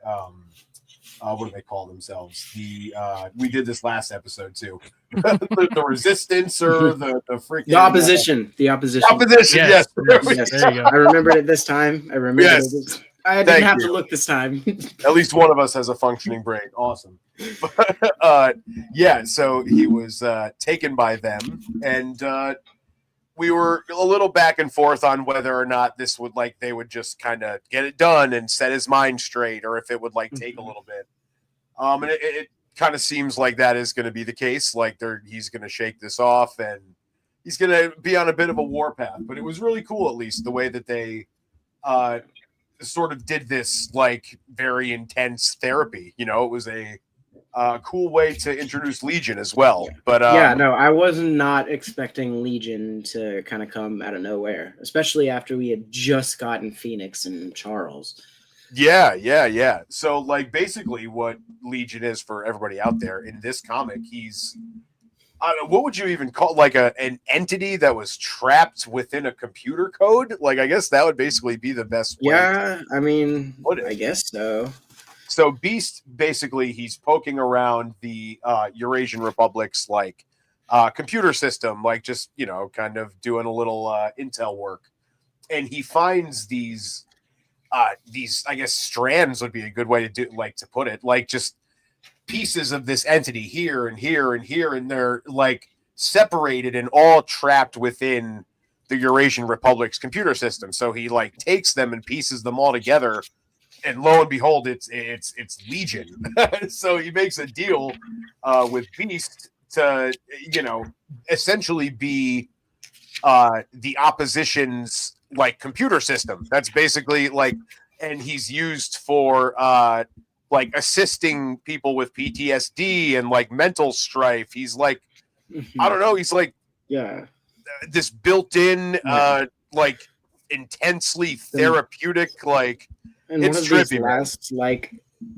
what do they call themselves? We did this last episode too. the resistance or the freaking the opposition. The opposition. Yes. There you go. I remembered it this time. I remembered it. I didn't have to look this time. At least one of us has a functioning brain. Awesome. So he was taken by them, and we were a little back and forth on whether or not this would they would just kind of get it done and set his mind straight, or if it would take a little bit. And it kind of seems like that is going to be the case. He's going to shake this off, and he's going to be on a bit of a warpath. But it was really cool, at least the way that they sort of did this very intense therapy. You know, it was a cool way to introduce Legion as well. But I was not expecting Legion to kind of come out of nowhere, especially after we had just gotten Phoenix and Charles. Yeah. So basically what Legion is, for everybody out there, in this comic, he's what would you even call an entity that was trapped within a computer code? I guess that would basically be the best way. Yeah, I mean, I guess so. So Beast, basically, he's poking around the Eurasian Republic's computer system, just kind of doing a little intel work, and he finds these I guess strands would be a good way to to put it, just pieces of this entity here and here and here, and they're separated and all trapped within the Eurasian Republic's computer system. So he takes them and pieces them all together, and lo and behold, it's Legion. So he makes a deal with Beast to essentially be the opposition's computer system. That's basically and he's used for assisting people with PTSD and mental strife. He's I don't know, he's this built-in intensely therapeutic and it's one of these trippy, last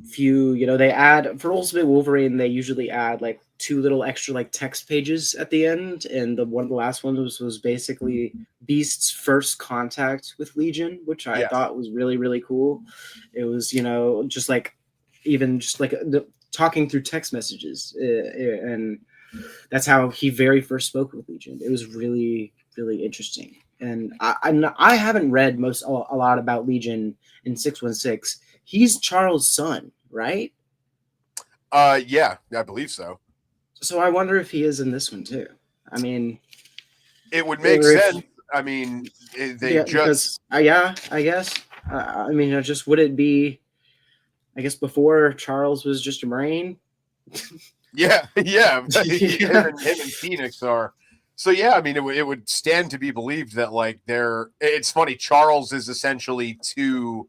few, they add for Ultimate Wolverine, they usually add like 2 little extra like text pages at the end, and the last one was basically Beast's first contact with Legion, which I Yes. thought was really, really cool. It was, just like talking through text messages, and that's how he very first spoke with Legion. It was really, really interesting. And I haven't read a lot about Legion in 616. He's Charles' son, right? Yeah, I believe so. So I wonder if he is in this one too. I mean, it would make sense. I mean, I guess. I mean, just would it be? I guess before Charles was just a Marine. Yeah. Him and Phoenix are. So yeah, I mean, it would stand to be believed that like it's funny. Charles is essentially to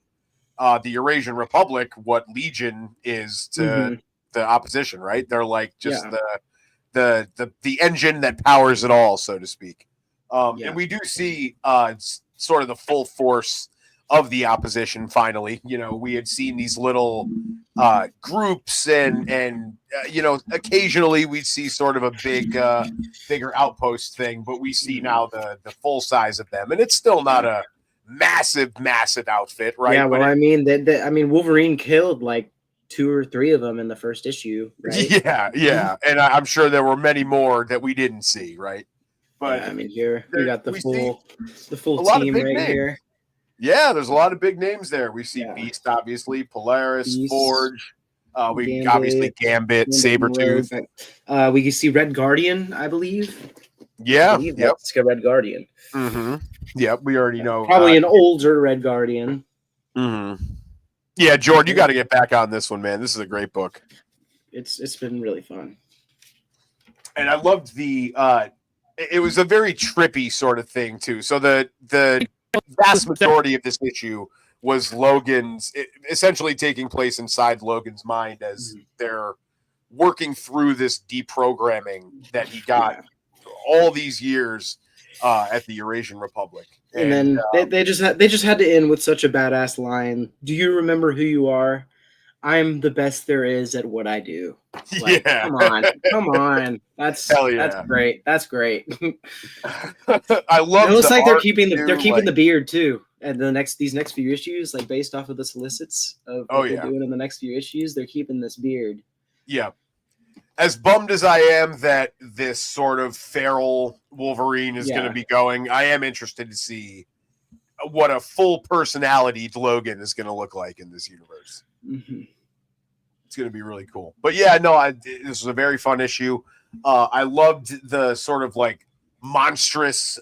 the Eurasian Republic what Legion is to the opposition, right? They're like just the engine that powers it all, so to speak. And we do see sort of the full force of the opposition finally. We had seen these little groups and occasionally we'd see sort of a bigger outpost thing, but we see now the full size of them, and it's still not a massive outfit, right? Yeah, well, I mean, Wolverine killed like 2 or 3 of them in the first issue, right? Yeah, and I'm sure there were many more that we didn't see, right? But I mean, here we got the full team right names here. Yeah, there's a lot of big names there. We see Beast, obviously, Polaris, Beast, Forge. We obviously Gambit, Sabretooth. We can see Red Guardian, I believe. Yeah, that's a Red Guardian. Mm-hmm. Yep, we already know. Probably an older Red Guardian. Mm-hmm. Yeah, Jordan, you got to get back on this one, man. This is a great book. It's been really fun, and I loved it was a very trippy sort of thing too. So the vast majority of this issue was Logan's essentially taking place inside Logan's mind as they're working through this deprogramming that he got all these years at the Eurasian Republic. And then they just had to end with such a badass line. Do you remember who you are? I'm the best there is at what I do. Like, yeah, come on. That's great. That's great. I love. It looks like they're keeping the beard too. And these next few issues, like based off of the solicits of what they're doing in the next few issues, they're keeping this beard. Yeah. As bummed as I am that this sort of feral Wolverine is going to be going, I am interested to see what a full personality Logan is going to look like in this universe. Mm-hmm. It's going to be really cool. But yeah, no, this was a very fun issue. I loved the sort of like monstrous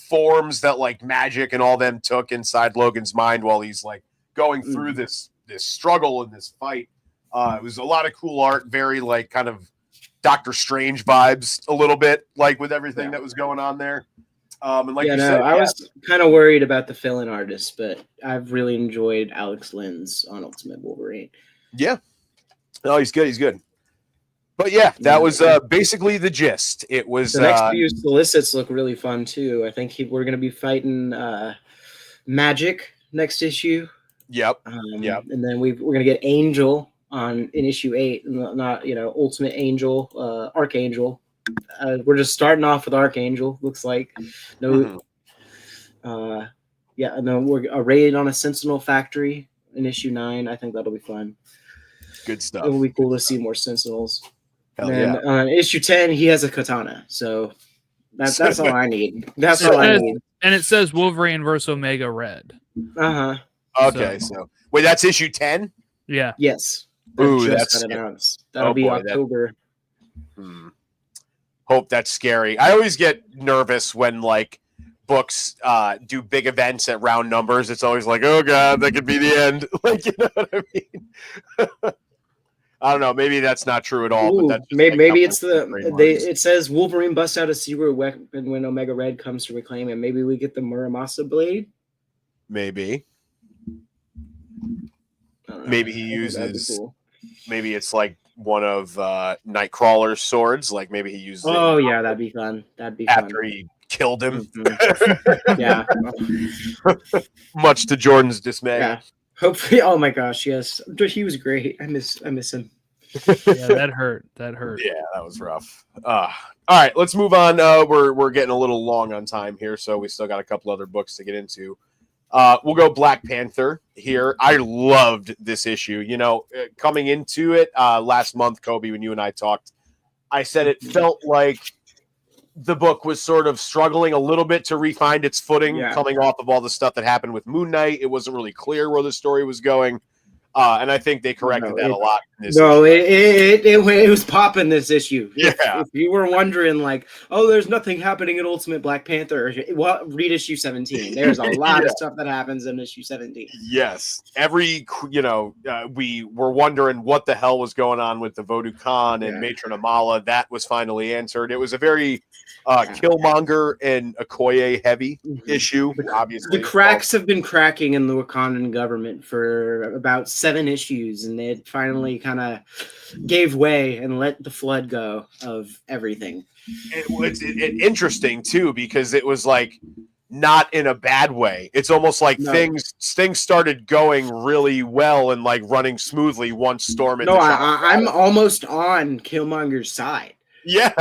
forms that like magic and all them took inside Logan's mind while he's like going through this struggle and this fight. It was a lot of cool art, very like kind of Doctor Strange vibes a little bit, like with everything that was going on there. And like you said, I was kind of worried about the fill-in artist, but I've really enjoyed Alex Lynn's on Ultimate Wolverine. Yeah. No, he's good. He's good. But yeah, that was basically the gist. It was the next few solicits look really fun too. I think we're going to be fighting Magic next issue. Yep. And then we're going to get Angel in issue 8, not Ultimate Angel, Archangel. We're just starting off with Archangel. Looks like we're a raid on a Sentinel factory in issue 9. I think that'll be fun. Good stuff. It will be cool to see more Sentinels. Hell and then issue 10, he has a katana. So that's all I need. That's all I need. And it says Wolverine versus Omega Red. Okay, so wait, that's issue 10? Yeah. Yes. Ooh, that's that'll be October. Hope that's scary. I always get nervous when like books do big events at round numbers. It's always like, oh god, that could be the end. Like, you know what I mean? I don't know. Maybe that's not true at all. But that's maybe it's it says Wolverine busts out a secret weapon when Omega Red comes to reclaim him. Maybe we get the Muramasa blade. Maybe he uses. Cool. Maybe it's like one of Nightcrawler's swords. Like maybe he uses. Oh yeah, that'd be fun. After he killed him. Mm-hmm. Yeah. Much to Jordan's dismay. Yeah. Hopefully, oh my gosh, yes, he was great. I miss him. Yeah, that hurt. That hurt. Yeah, that was rough. All right, let's move on. We're getting a little long on time here, so we still got a couple other books to get into. We'll go Black Panther here. I loved this issue. You know, coming into it last month, Coby, when you and I talked, I said it felt like the book was sort of struggling a little bit to refine its footing, coming off of all the stuff that happened with Moon Knight. It wasn't really clear where the story was going. And I think they corrected that a lot. In this issue. It was popping this issue. Yeah. If you were wondering, like, oh, there's nothing happening in Ultimate Black Panther, well, read issue 17. There's a lot of stuff that happens in issue 17. Yes. We were wondering what the hell was going on with the Vodou Khan and Matron Amala. That was finally answered. It was a very Killmonger and Okoye heavy issue, obviously. The cracks have been cracking in the Wakandan government for about 7 issues, and they finally kind of gave way and let the flood go of everything. It's interesting, too, because it was like not in a bad way. It's almost like things started going really well and like running smoothly once Storm and I'm almost on Killmonger's side. Yeah.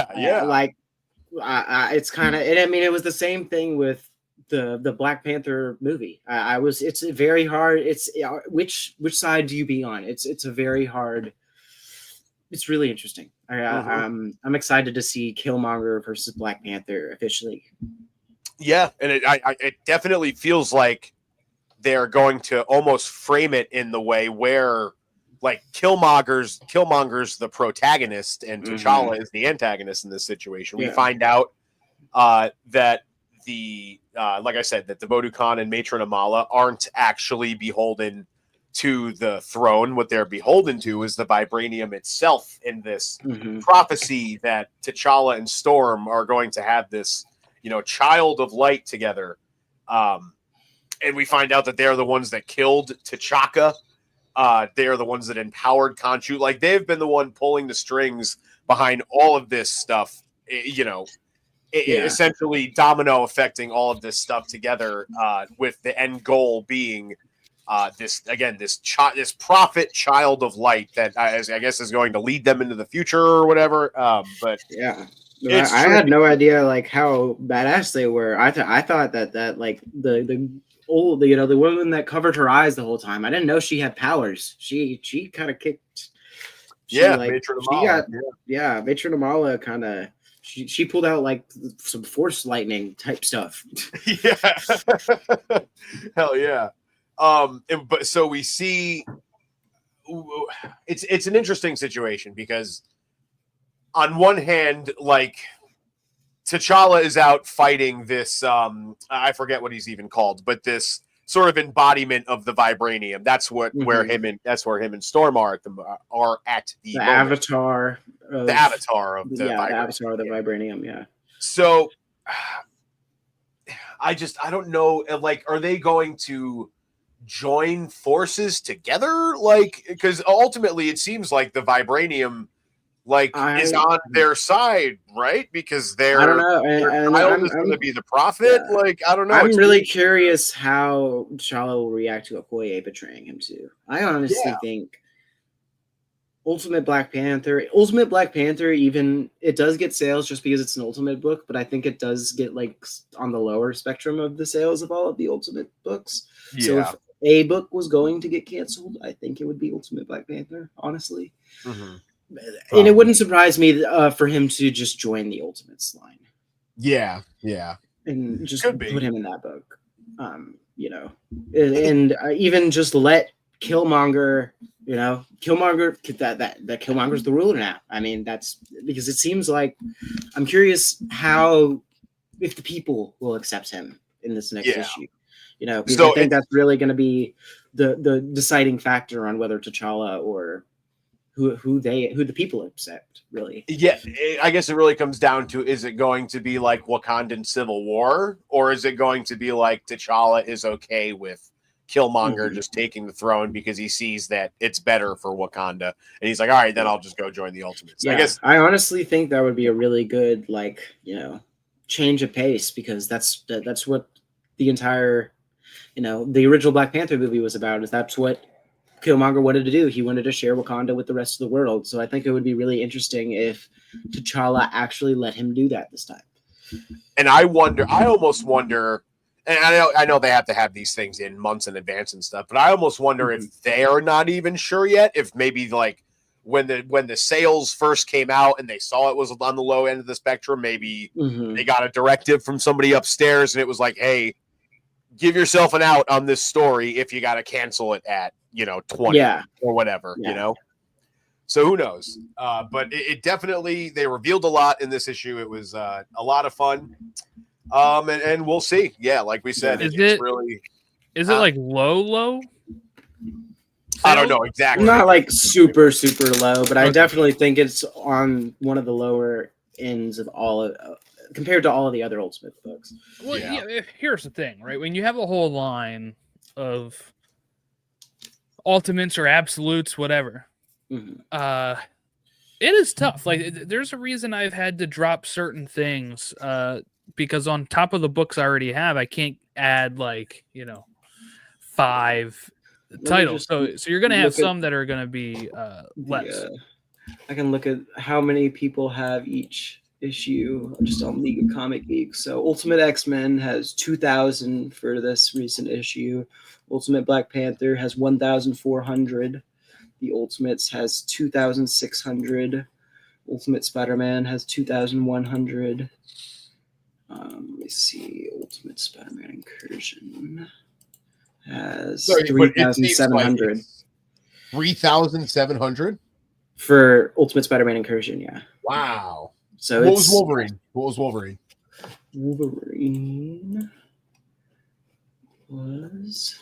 It's kind of, and I mean, it was the same thing with the Black Panther movie. It's very hard. It's which side do you be on? It's a very hard. It's really interesting. I'm excited to see Killmonger versus Black Panther officially. Yeah, and it definitely feels like they're going to almost frame it in the way where like Killmonger's the protagonist and T'Challa is the antagonist in this situation. We find out that the like I said, that the Vodou Khan and Matron Amala aren't actually beholden to the throne. What they're beholden to is the vibranium itself in this prophecy that T'Challa and Storm are going to have this, child of light together. And we find out that they're the ones that killed T'Chaka. They're the ones that empowered Khonshu. Like, they've been the one pulling the strings behind all of this stuff, essentially domino affecting all of this stuff together, with the end goal being this prophet child of light that I guess is going to lead them into the future or whatever. But yeah. I had no idea like how badass they were. I thought that like the woman that covered her eyes the whole time, I didn't know she had powers. She kind of kicked. Matron Amala. Matron Amala kind of. She pulled out like some force lightning type stuff. Yeah. Hell yeah. But so we see it's an interesting situation because on one hand, like, T'Challa is out fighting this I forget what he's even called, but this sort of embodiment of the vibranium. That's what where him and Storm are at the avatar. The avatar of the vibranium. The avatar of the vibranium, yeah. So I don't know, like, are they going to join forces together? Like, because ultimately it seems like the vibranium is on their side, right? Because I don't know, and is going to be the prophet. Yeah. Like, I don't know. I'm really curious how T'Challa will react to Okoye betraying him too. I honestly think Ultimate Black Panther, even it does get sales just because it's an Ultimate book, but I think it does get like on the lower spectrum of the sales of all of the Ultimate books. Yeah. So if a book was going to get canceled, I think it would be Ultimate Black Panther, honestly. And it wouldn't surprise me for him to just join the Ultimates line. Yeah. And just put him in that book. And even just let Killmonger, that Killmonger's the ruler now. I mean, that's because it seems like I'm curious if the people will accept him in this next issue. Because I think that's really going to be the deciding factor on whether T'Challa or who the people accept, really. Yeah, I guess it really comes down to, is it going to be like Wakandan Civil War, or is it going to be like T'Challa is okay with Killmonger just taking the throne because he sees that it's better for Wakanda, and he's like, all right, then I'll just go join the Ultimates. Yeah, I honestly think that would be a really good change of pace, because that's what the entire the original Black Panther movie was about. Is that's what Killmonger wanted to do. He wanted to share Wakanda with the rest of the world. So I think it would be really interesting if T'Challa actually let him do that this time. And I almost wonder, and I know they have to have these things in months in advance and stuff, but I almost wonder if they are not even sure yet, if maybe like when the sales first came out and they saw it was on the low end of the spectrum, maybe they got a directive from somebody upstairs and it was like, hey, give yourself an out on this story if you got to cancel it at 20 or whatever, So who knows? But it definitely, they revealed a lot in this issue. It was a lot of fun. And we'll see. Yeah, like we said, Is it's it really. Is it like low? I don't know exactly. Not like super, super low, but I definitely think it's on one of the lower ends of compared to all of the other Ultimate books. Well, here's the thing, right? When you have a whole line of ultimates or absolutes, whatever, it is tough. Like, there's a reason I've had to drop certain things because on top of the books I already have, I can't add 5 titles. So you're going to have some that are going to be less. I can look at how many people have each issue just on League of Comic Geeks. So Ultimate X-Men has 2,000 for this recent issue. Ultimate Black Panther has 1,400. The Ultimates has 2,600. Ultimate Spider-Man has 2,100. Let me see. Ultimate Spider-Man Incursion has 3,700. 3,700 for Ultimate Spider-Man Incursion. Yeah. Wow. So what was Wolverine? Wolverine was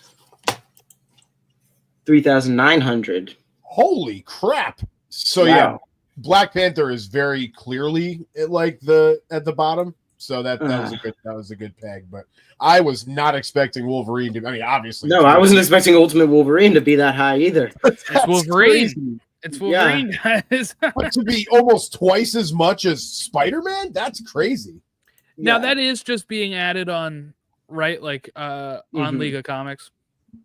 3,900. Holy crap! So wow. Black Panther is very clearly at the bottom. So that was a good peg, but I was not expecting Wolverine to. I mean, obviously, no, I wasn't expecting Ultimate Wolverine to be that high either. It's Wolverine. Crazy. It's Wolverine, guys. But to be almost twice as much as Spider-Man, that's crazy. Now that is just being added on, right? On League of Comics.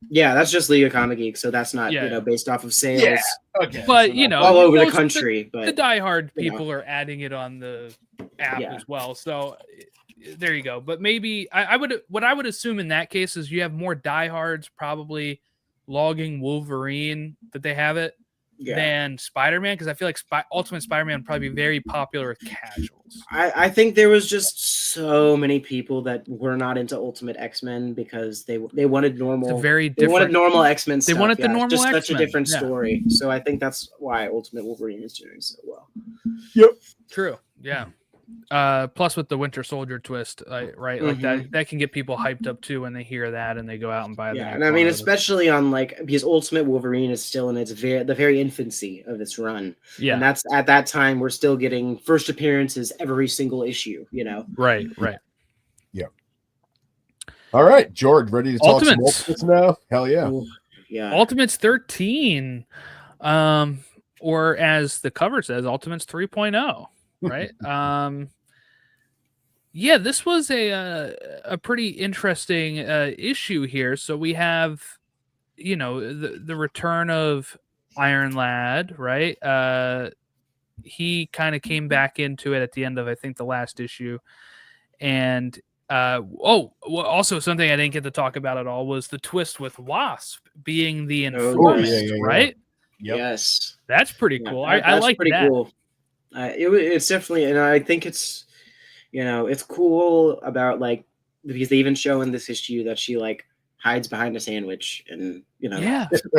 Yeah, that's just League of Comic Geeks, so that's not based off of sales. Yeah, okay. But all over the country. The diehard people are adding it on the app as well. So there you go. But maybe what I would assume in that case is you have more diehards probably logging Wolverine that they have it than Spider-Man, because I feel like Ultimate Spider-Man would probably be very popular with casuals. I think there was just so many people that were not into Ultimate X-Men because they wanted normal. It's they wanted normal X-Men. They wanted the normal just X-Men. Such a different story. So I think that's why Ultimate Wolverine is doing so well. Yep. True. Yeah. Plus with the Winter Soldier twist, right? Like that can get people hyped up too when they hear that and they go out and buy. Yeah, and I mean, especially on because Ultimate Wolverine is still in the very infancy of its run. Yeah, and that's at that time we're still getting first appearances every single issue. Right. Yeah. All right, George, ready to talk some Ultimates now? Hell yeah. Ooh, yeah. Ultimates 13, or as the cover says, Ultimates 3.0. Right. This was a pretty interesting issue here. So we have, the return of Iron Lad, right? He kind of came back into it at the end of, I think, the last issue. And also something I didn't get to talk about at all was the twist with Wasp being the informant, right? Yep. Yes, that's pretty cool. I like that. Cool. It's definitely, and I think it's, it's cool about because they even show in this issue that she hides behind a sandwich and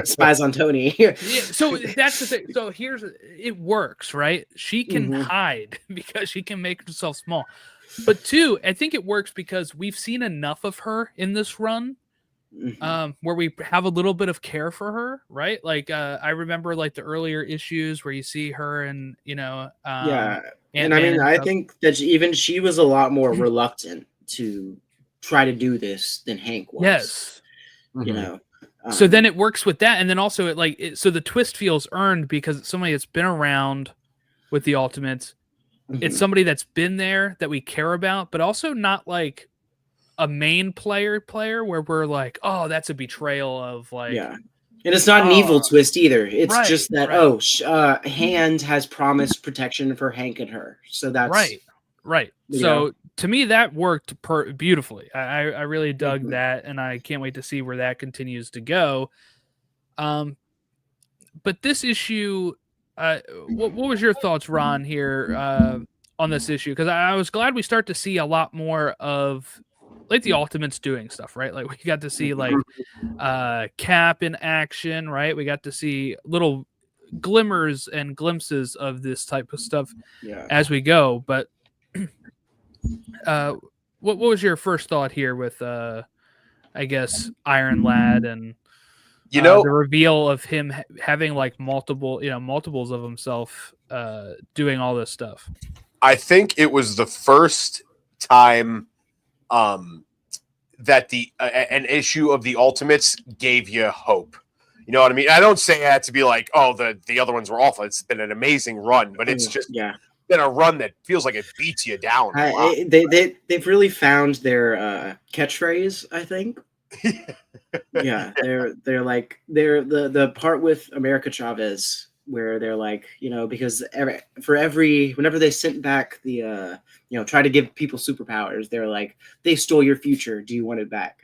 spies on Tony. So that's the thing. So it works, right? She can hide because she can make herself small. But two, I think it works because we've seen enough of her in this run. Where we have a little bit of care for her, right? I remember the earlier issues where you see her and and I mean, I think that she was a lot more reluctant to try to do this than Hank was. Yes, so then it works with that, and then also so the twist feels earned because it's somebody that's been around with the Ultimates. It's somebody that's been there that we care about, but also not a main player where we're like, oh, that's a betrayal of like, yeah. And it's not an evil twist either. It's right, just that right. Hand has promised protection for Hank and her, so that's right. So to me, that worked beautifully. I really dug that, and I can't wait to see where that continues to go. But this issue, what was your thoughts, Ron, here on this issue? Because I was glad we start to see a lot more of like the Ultimates doing stuff, right? Like we got to see like Cap in action, right? We got to see little glimmers and glimpses of this type of stuff as we go. But what was your first thought here with I guess Iron Lad and the reveal of him having like multiples of himself doing all this stuff? I think it was the first time that an issue of the Ultimates gave you hope. You know what I mean? I don't say that to be like, oh, the other ones were awful. It's been an amazing run, but it's just been a run that feels like it beats you down. They've really found their catchphrase, I think. Yeah, they're like the part with America Chavez where they're like, because whenever they sent back the try to give people superpowers, they're like, they stole your future, do you want it back?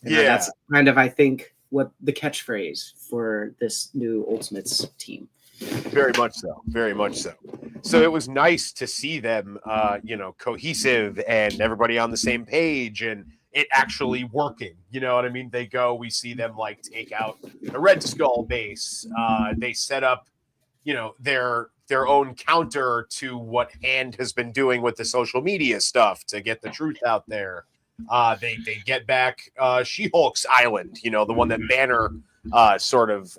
And that's kind of, I think, what the catchphrase for this new Ultimates team. Very much so. So it was nice to see them cohesive and everybody on the same page and it actually working. You know what I mean? We see them like take out the Red Skull base. They set up their own counter to what Hand has been doing with the social media stuff to get the truth out there. They get back She-Hulk's island, the one that Banner sort of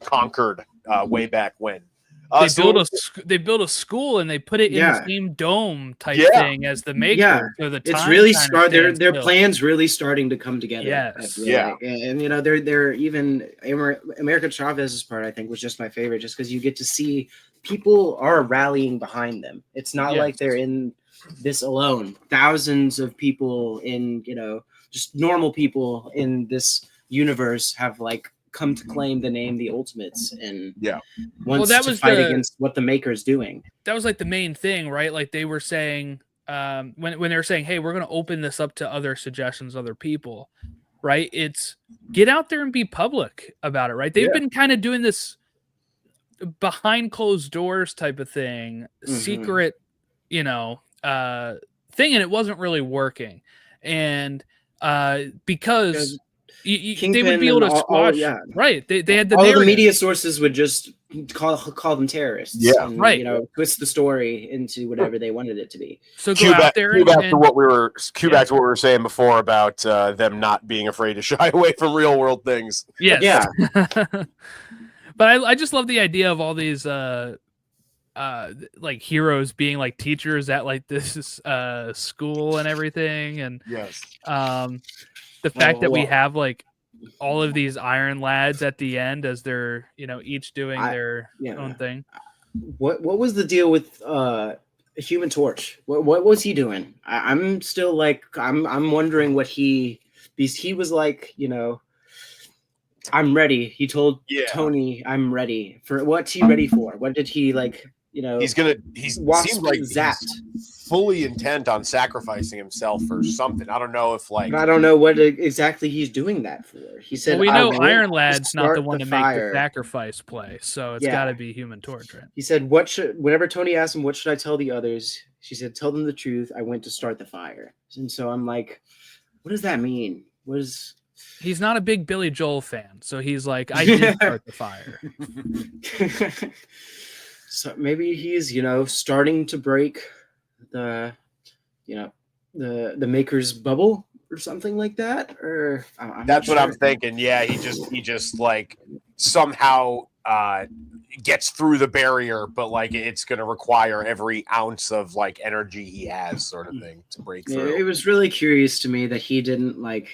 conquered way back when. They built a school and they put it in the same dome type thing as the Maker. Yeah, so the it's really smart. Their plans really starting to come together. Yes, and they're even America Chavez's part, I think, was just my favorite, just because you get to see people are rallying behind them. It's not like they're in this alone. Thousands of people in just normal people in this universe have like come to claim the name the Ultimates and wants to fight against what the Maker's doing. That was like the main thing, right? Like they were saying when they were saying, hey, we're going to open this up to other suggestions, other people, right? It's get out there and be public about it, right? They've been kind of doing this behind closed doors type of thing, secret, thing, and it wasn't really working. And because they would be able to squash, right? They had the all the media sources would just call them terrorists, and, twist the story into whatever they wanted it to be. So go out there back to what we were saying before about them not being afraid to shy away from real world things. Yes. Yeah. But I just love the idea of all these like heroes being like teachers at like this school and everything, and the fact that we have like all of these Iron Lads at the end as they're each doing their own thing. What was the deal with Human Torch? What was he doing? I'm still like I'm wondering what he was like. I'm ready. He told Tony, "I'm ready." For what's he ready for? What did he like? He seems like zapped. He's fully intent on sacrificing himself for something. I don't know if I don't know what exactly he's doing that for. He said, "We know Iron Lad's not the one to make the sacrifice play, so it's got to be Human Torch." Right? He said, whenever Tony asked him, "What should I tell the others?" She said, "Tell them the truth. I went to start the fire." And so I'm like, what does that mean? He's not a big Billy Joel fan, so he's like, I did start the fire. So maybe he's, starting to break the Maker's bubble or something like that. Or that's what I'm thinking. Yeah, he just like somehow gets through the barrier, but like it's going to require every ounce of like energy he has, sort of thing, to break through. It was really curious to me that he didn't like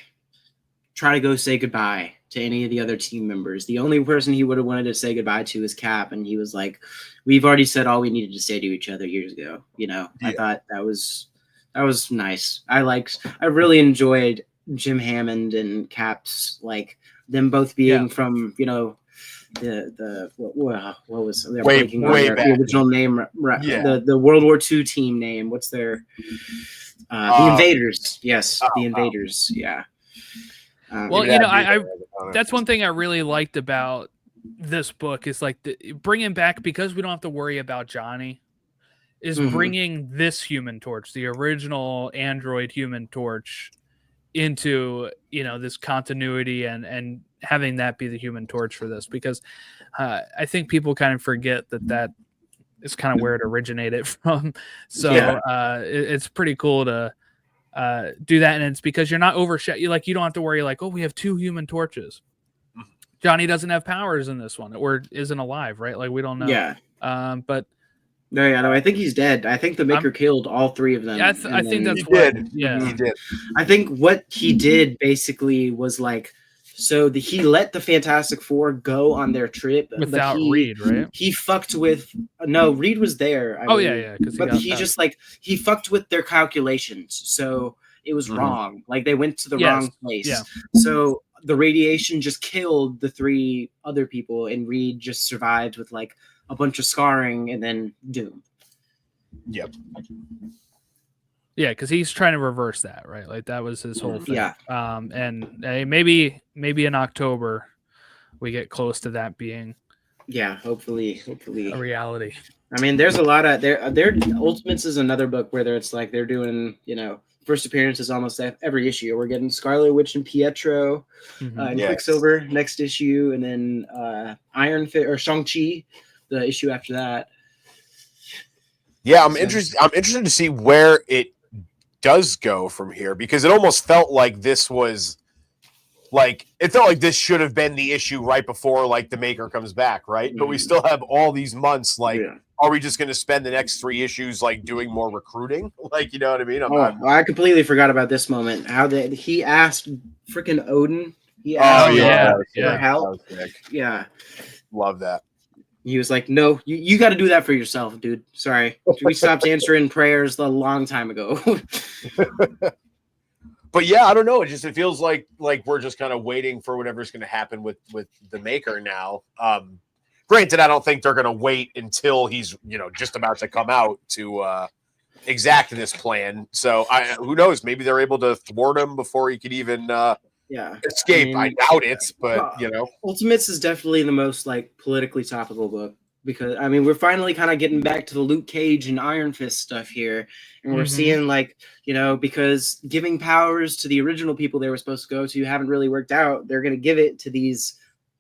try to go say goodbye to any of the other team members. The only person he would have wanted to say goodbye to is Cap, and he was like, "We've already said all we needed to say to each other years ago." I thought that was That was nice. I really enjoyed Jim Hammond and Cap's, like them both being from, what was they're Way blanking on their back. original name, Yeah. the World War II team name. What's their the Invaders? Yes, the Invaders. Yeah. Well, that's one thing I really liked about this book is like bringing back, because we don't have to worry about Johnny, is bringing this Human Torch, the original android Human Torch, into this continuity and having that be the Human Torch for this, because I think people kind of forget that is kind of where it originated from. So it's pretty cool to do that, and it's because you're not overshadowed. You don't have to worry like, oh, we have 2 Human Torches. Johnny doesn't have powers in this one, or isn't alive, right? Like, we don't know. Yeah. But no, I think he's dead. I think the Maker killed all 3 of them. Yeah, I think that's what. Yeah, he did. I think what he did basically was like, so he let the Fantastic Four go on their trip without Reed, right? He fucked with Reed was there. But he just he fucked with their calculations, so it was wrong. Like, they went to the wrong place. Yeah. So the radiation just killed the 3 other people, and Reed just survived with like a bunch of scarring and then doom. Yep. Yeah, because he's trying to reverse that, right? Like, that was his whole thing. Yeah. And maybe in October we get close to that being. Yeah, hopefully a reality. I mean, there's a lot of their Ultimates is another book where it's like they're doing first appearances almost every issue. We're getting Scarlet Witch and Pietro, and Quicksilver next issue, and then Iron Fist or Shang-Chi the issue after that. Yeah, I'm interested to see where it does go from here, because it almost felt like this was this should have been the issue right before the Maker comes back, right? But we still have all these months. Are we just going to spend the next 3 issues doing more recruiting? You know what I mean? I completely forgot about this moment. How he asked freaking Odin. He asked for help. Yeah, love that. He was like, "No, you got to do that for yourself, dude. Sorry, we stopped answering prayers a long time ago." But yeah, I don't know. It feels like we're just kind of waiting for whatever's going to happen with the Maker now. Granted, I don't think they're going to wait until he's just about to come out to exact this plan. So who knows? Maybe they're able to thwart him before he could even escape. I doubt it, but Ultimates is definitely the most politically topical book, because we're finally kind of getting back to the Luke Cage and Iron Fist stuff here, and we're seeing because giving powers to the original people they were supposed to go to haven't really worked out. They're going to give it to these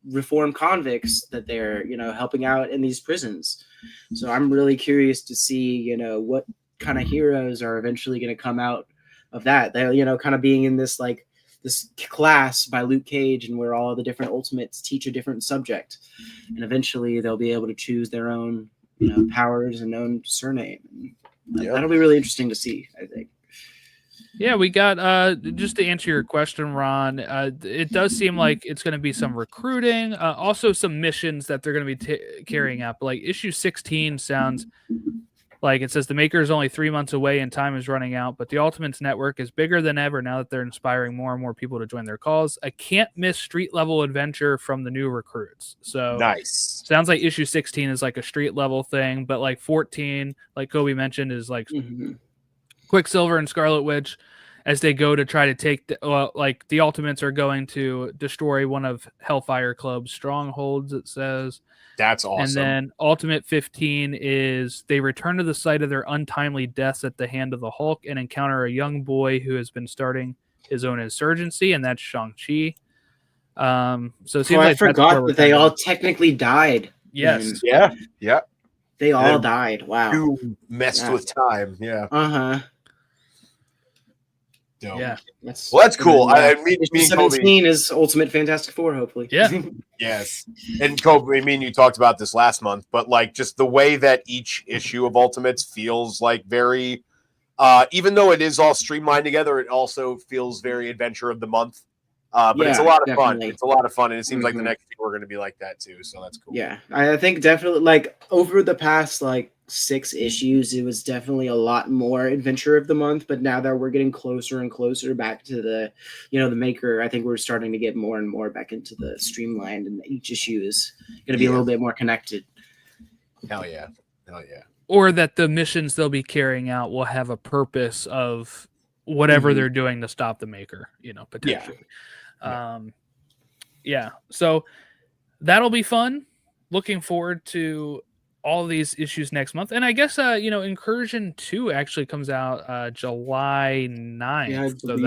reformed convicts that they're helping out in these prisons. So I'm really curious to see what kind of heroes are eventually going to come out of that. They're kind of being in this this class by Luke Cage, and where all the different Ultimates teach a different subject, and eventually they'll be able to choose their own powers and own surname. That'll be really interesting to see, I think. Yeah, we got just to answer your question, Ron, it does seem like it's going to be some recruiting, also some missions that they're going to be carrying out. But issue 16 sounds like it says the Maker is only 3 months away and time is running out, but the Ultimates network is bigger than ever now that they're inspiring more and more people to join their cause. A can't miss street level adventure from the new recruits. So nice. Sounds like issue 16 is a street level thing, but 14, like Coby mentioned, is Quicksilver and Scarlet Witch as they go to try to take the Ultimates are going to destroy one of Hellfire Club's strongholds, it says. That's awesome. And then Ultimate 15 is they return to the site of their untimely deaths at the hand of the Hulk and encounter a young boy who has been starting his own insurgency, and that's Shang-Chi. So it seems I forgot that they all technically died. Yes. Yeah. They all died. Wow. You messed with time. Yeah. Yeah. That's cool. Me 17 is Ultimate Fantastic Four, hopefully. Yeah. Yes. And Coby, you talked about this last month, but just the way that each issue of Ultimates feels very, even though it is all streamlined together, it also feels very Adventure of the Month But it's a lot of definitely. fun. It's a lot of fun, and it seems like the next year we're going to be like that too. So that's cool. Yeah, I think definitely like over the past like 6 issues, it was definitely a lot more adventure of the month. But now that we're getting closer and closer back to the, the maker, I think we're starting to get more and more back into the streamlined, and each issue is going to be a little bit more connected. Hell yeah, hell yeah. Or that the missions they'll be carrying out will have a purpose of whatever they're doing to stop the maker, potentially. So that'll be fun. Looking forward to all these issues next month. And I guess, Incursion 2 actually comes out July 9th. So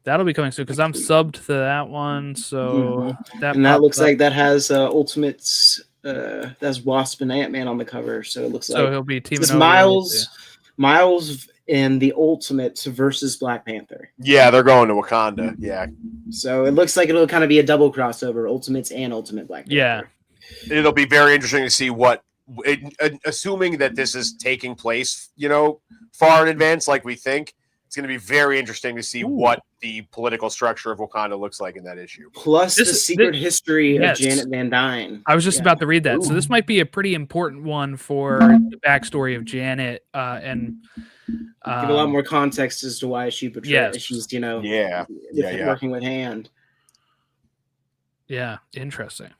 that'll be coming soon because I'm subbed to that one. So that looks like that has Ultimates. That's Wasp and Ant-Man on the cover. So it looks like he'll be teaming over Miles and the Ultimates versus Black Panther. Yeah, they're going to Wakanda. Yeah. So it looks like it'll kind of be a double crossover, Ultimates and Ultimate Black Panther. Yeah. It'll be very interesting to see assuming that this is taking place, far in advance, like we think. It's going to be very interesting to see what the political structure of Wakanda looks like in that issue. Plus the secret history of Janet Van Dyne. I was just about to read that. So this might be a pretty important one for the backstory of Janet and give a lot more context as to why she portrayed she's, working with Hand. Yeah, interesting.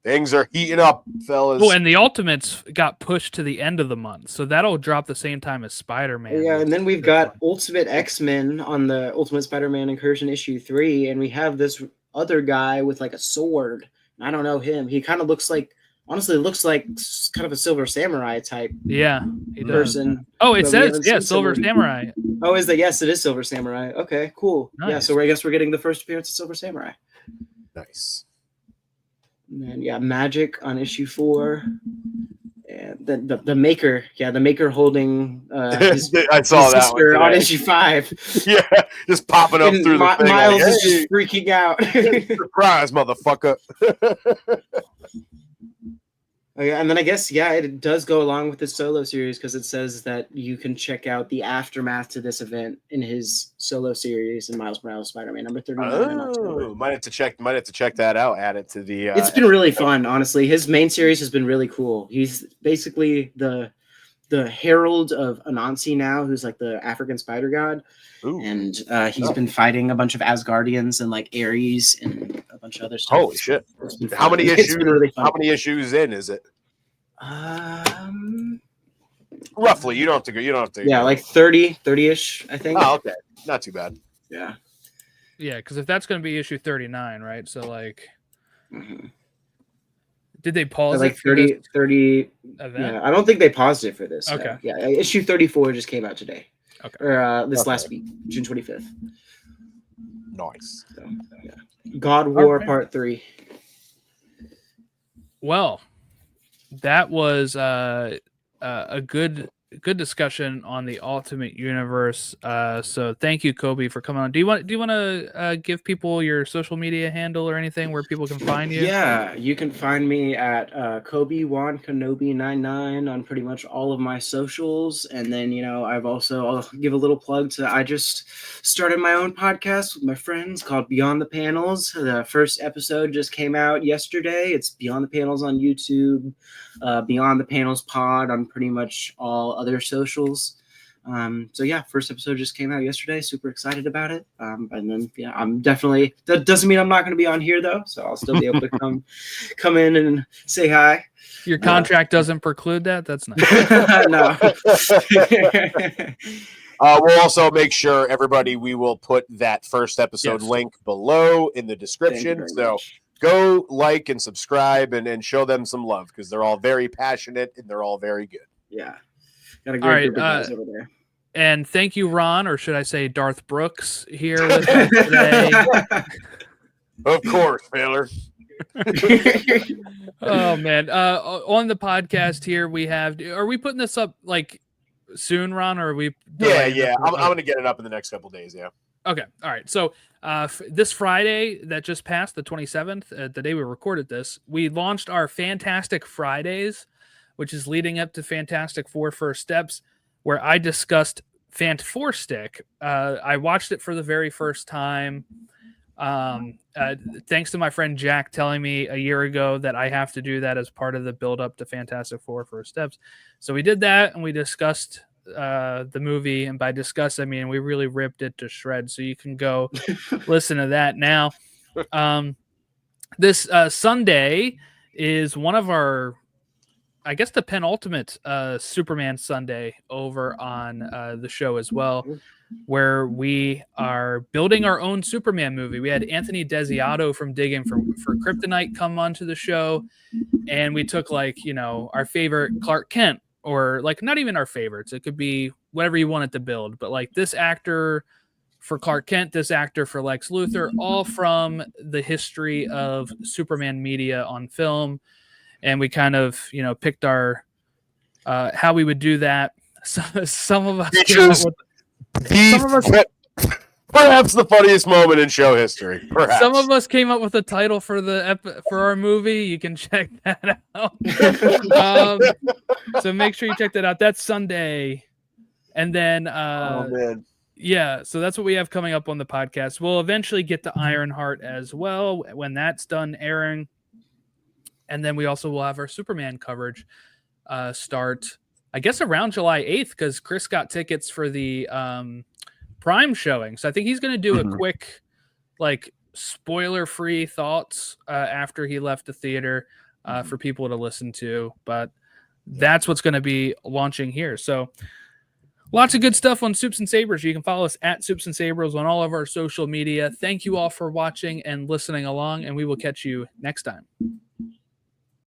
Things are heating up, fellas. Oh, and the Ultimates got pushed to the end of the month, so that'll drop the same time as Spider-Man. Yeah, and then we've got Ultimate X-Men on the Ultimate Spider-Man Incursion issue 3, and we have this other guy with like a sword. I don't know him. He kind of looks like kind of a Silver Samurai type. Yeah, he person. Does. Oh, it says Silver Samurai. Oh, is that? Yes, it is Silver Samurai. Okay, cool. Nice. Yeah, so I guess we're getting the first appearance of Silver Samurai. Nice. And then Magic on issue 4, and the Maker, the Maker holding his, I saw his that sister one on issue 5. Yeah, just popping up through the thing. Miles is just freaking out. Surprise, motherfucker! And then I guess it does go along with the solo series because it says that you can check out the aftermath to this event in his solo series in Miles Morales Spider-Man number 39 in October. Might have to check that out. Add it to the. It's been really fun, honestly. His main series has been really cool. He's basically the herald of Anansi now, who's like the African spider god. Ooh. And he's been fighting a bunch of Asgardians and like Ares and a bunch of other stuff. Holy shit! How many issues? Really how many issues in is it? Roughly, you don't have to go. Yeah, like 30-ish, I think. Oh, okay, not too bad. Yeah. Yeah, because if that's going to be issue 39, right? So like, did they pause like it 30 event? Yeah, I don't think they paused it for this. Okay. Yeah, issue 34 just came out today. Okay. Or last week, June 25th. Nice. So, God War Part 3. Well, that was a good discussion on the Ultimate Universe. So thank you, Coby, for coming on. Do you want to give people your social media handle or anything where people can find you? Yeah, you can find me at Coby Wan Kenobi 99 on pretty much all of my socials. And then I'll give a little plug to I just started my own podcast with my friends called Beyond the Panels. The first episode just came out yesterday. It's Beyond the Panels on YouTube, Beyond the Panels Pod on pretty much all other socials. First episode just came out yesterday. Super excited about it. And then I'm definitely, that doesn't mean I'm not going to be on here though, so I'll still be able to come in and say hi. Your contract doesn't preclude that. That's nice. No. We'll also make sure everybody. We will put that first episode link below in the description. So go like and subscribe and show them some love because they're all very passionate and they're all very good. Yeah. Got a great group of guys over there. And thank you, Ron, or should I say Darth Brooks, here with us today. Of course, Baylor. Oh, man. On the podcast here, we have... Are we putting this up, like, soon, Ron, or are we... Yeah. I'm going to get it up in the next couple days, yeah. Okay. All right. So this Friday that just passed, the 27th, the day we recorded this, we launched our Fantastic Fridays, which is leading up to Fantastic Four First Steps, where I discussed Fant 4 stick. I watched it for the very first time. Thanks to my friend Jack telling me a year ago that I have to do that as part of the build up to Fantastic Four First Steps. So we did that and we discussed the movie, and by discuss I mean we really ripped it to shreds. So you can go listen to that now. This Sunday is one of our, I guess, the penultimate Superman Sunday over on the show as well, where we are building our own Superman movie. We had Anthony Desiato from Digging for Kryptonite come onto the show, and we took our favorite Clark Kent, or not even our favorites. It could be whatever you wanted to build, but this actor for Clark Kent, this actor for Lex Luthor, all from the history of Superman media on film. And we kind of, picked our how we would do that. So, some of us perhaps the funniest moment in show history. Perhaps some of us came up with a title for for our movie. You can check that out. So make sure you check that out. That's Sunday, and then oh man. Yeah, so that's what we have coming up on the podcast. We'll eventually get to Ironheart as well when that's done airing. And then we also will have our Superman coverage start, I guess, around July 8th, because Chris got tickets for the Prime showing. So I think he's going to do a quick, spoiler-free thoughts after he left the theater for people to listen to. But that's what's going to be launching here. So lots of good stuff on Supes and Sabers. You can follow us at Supes and Sabers on all of our social media. Thank you all for watching and listening along, and we will catch you next time.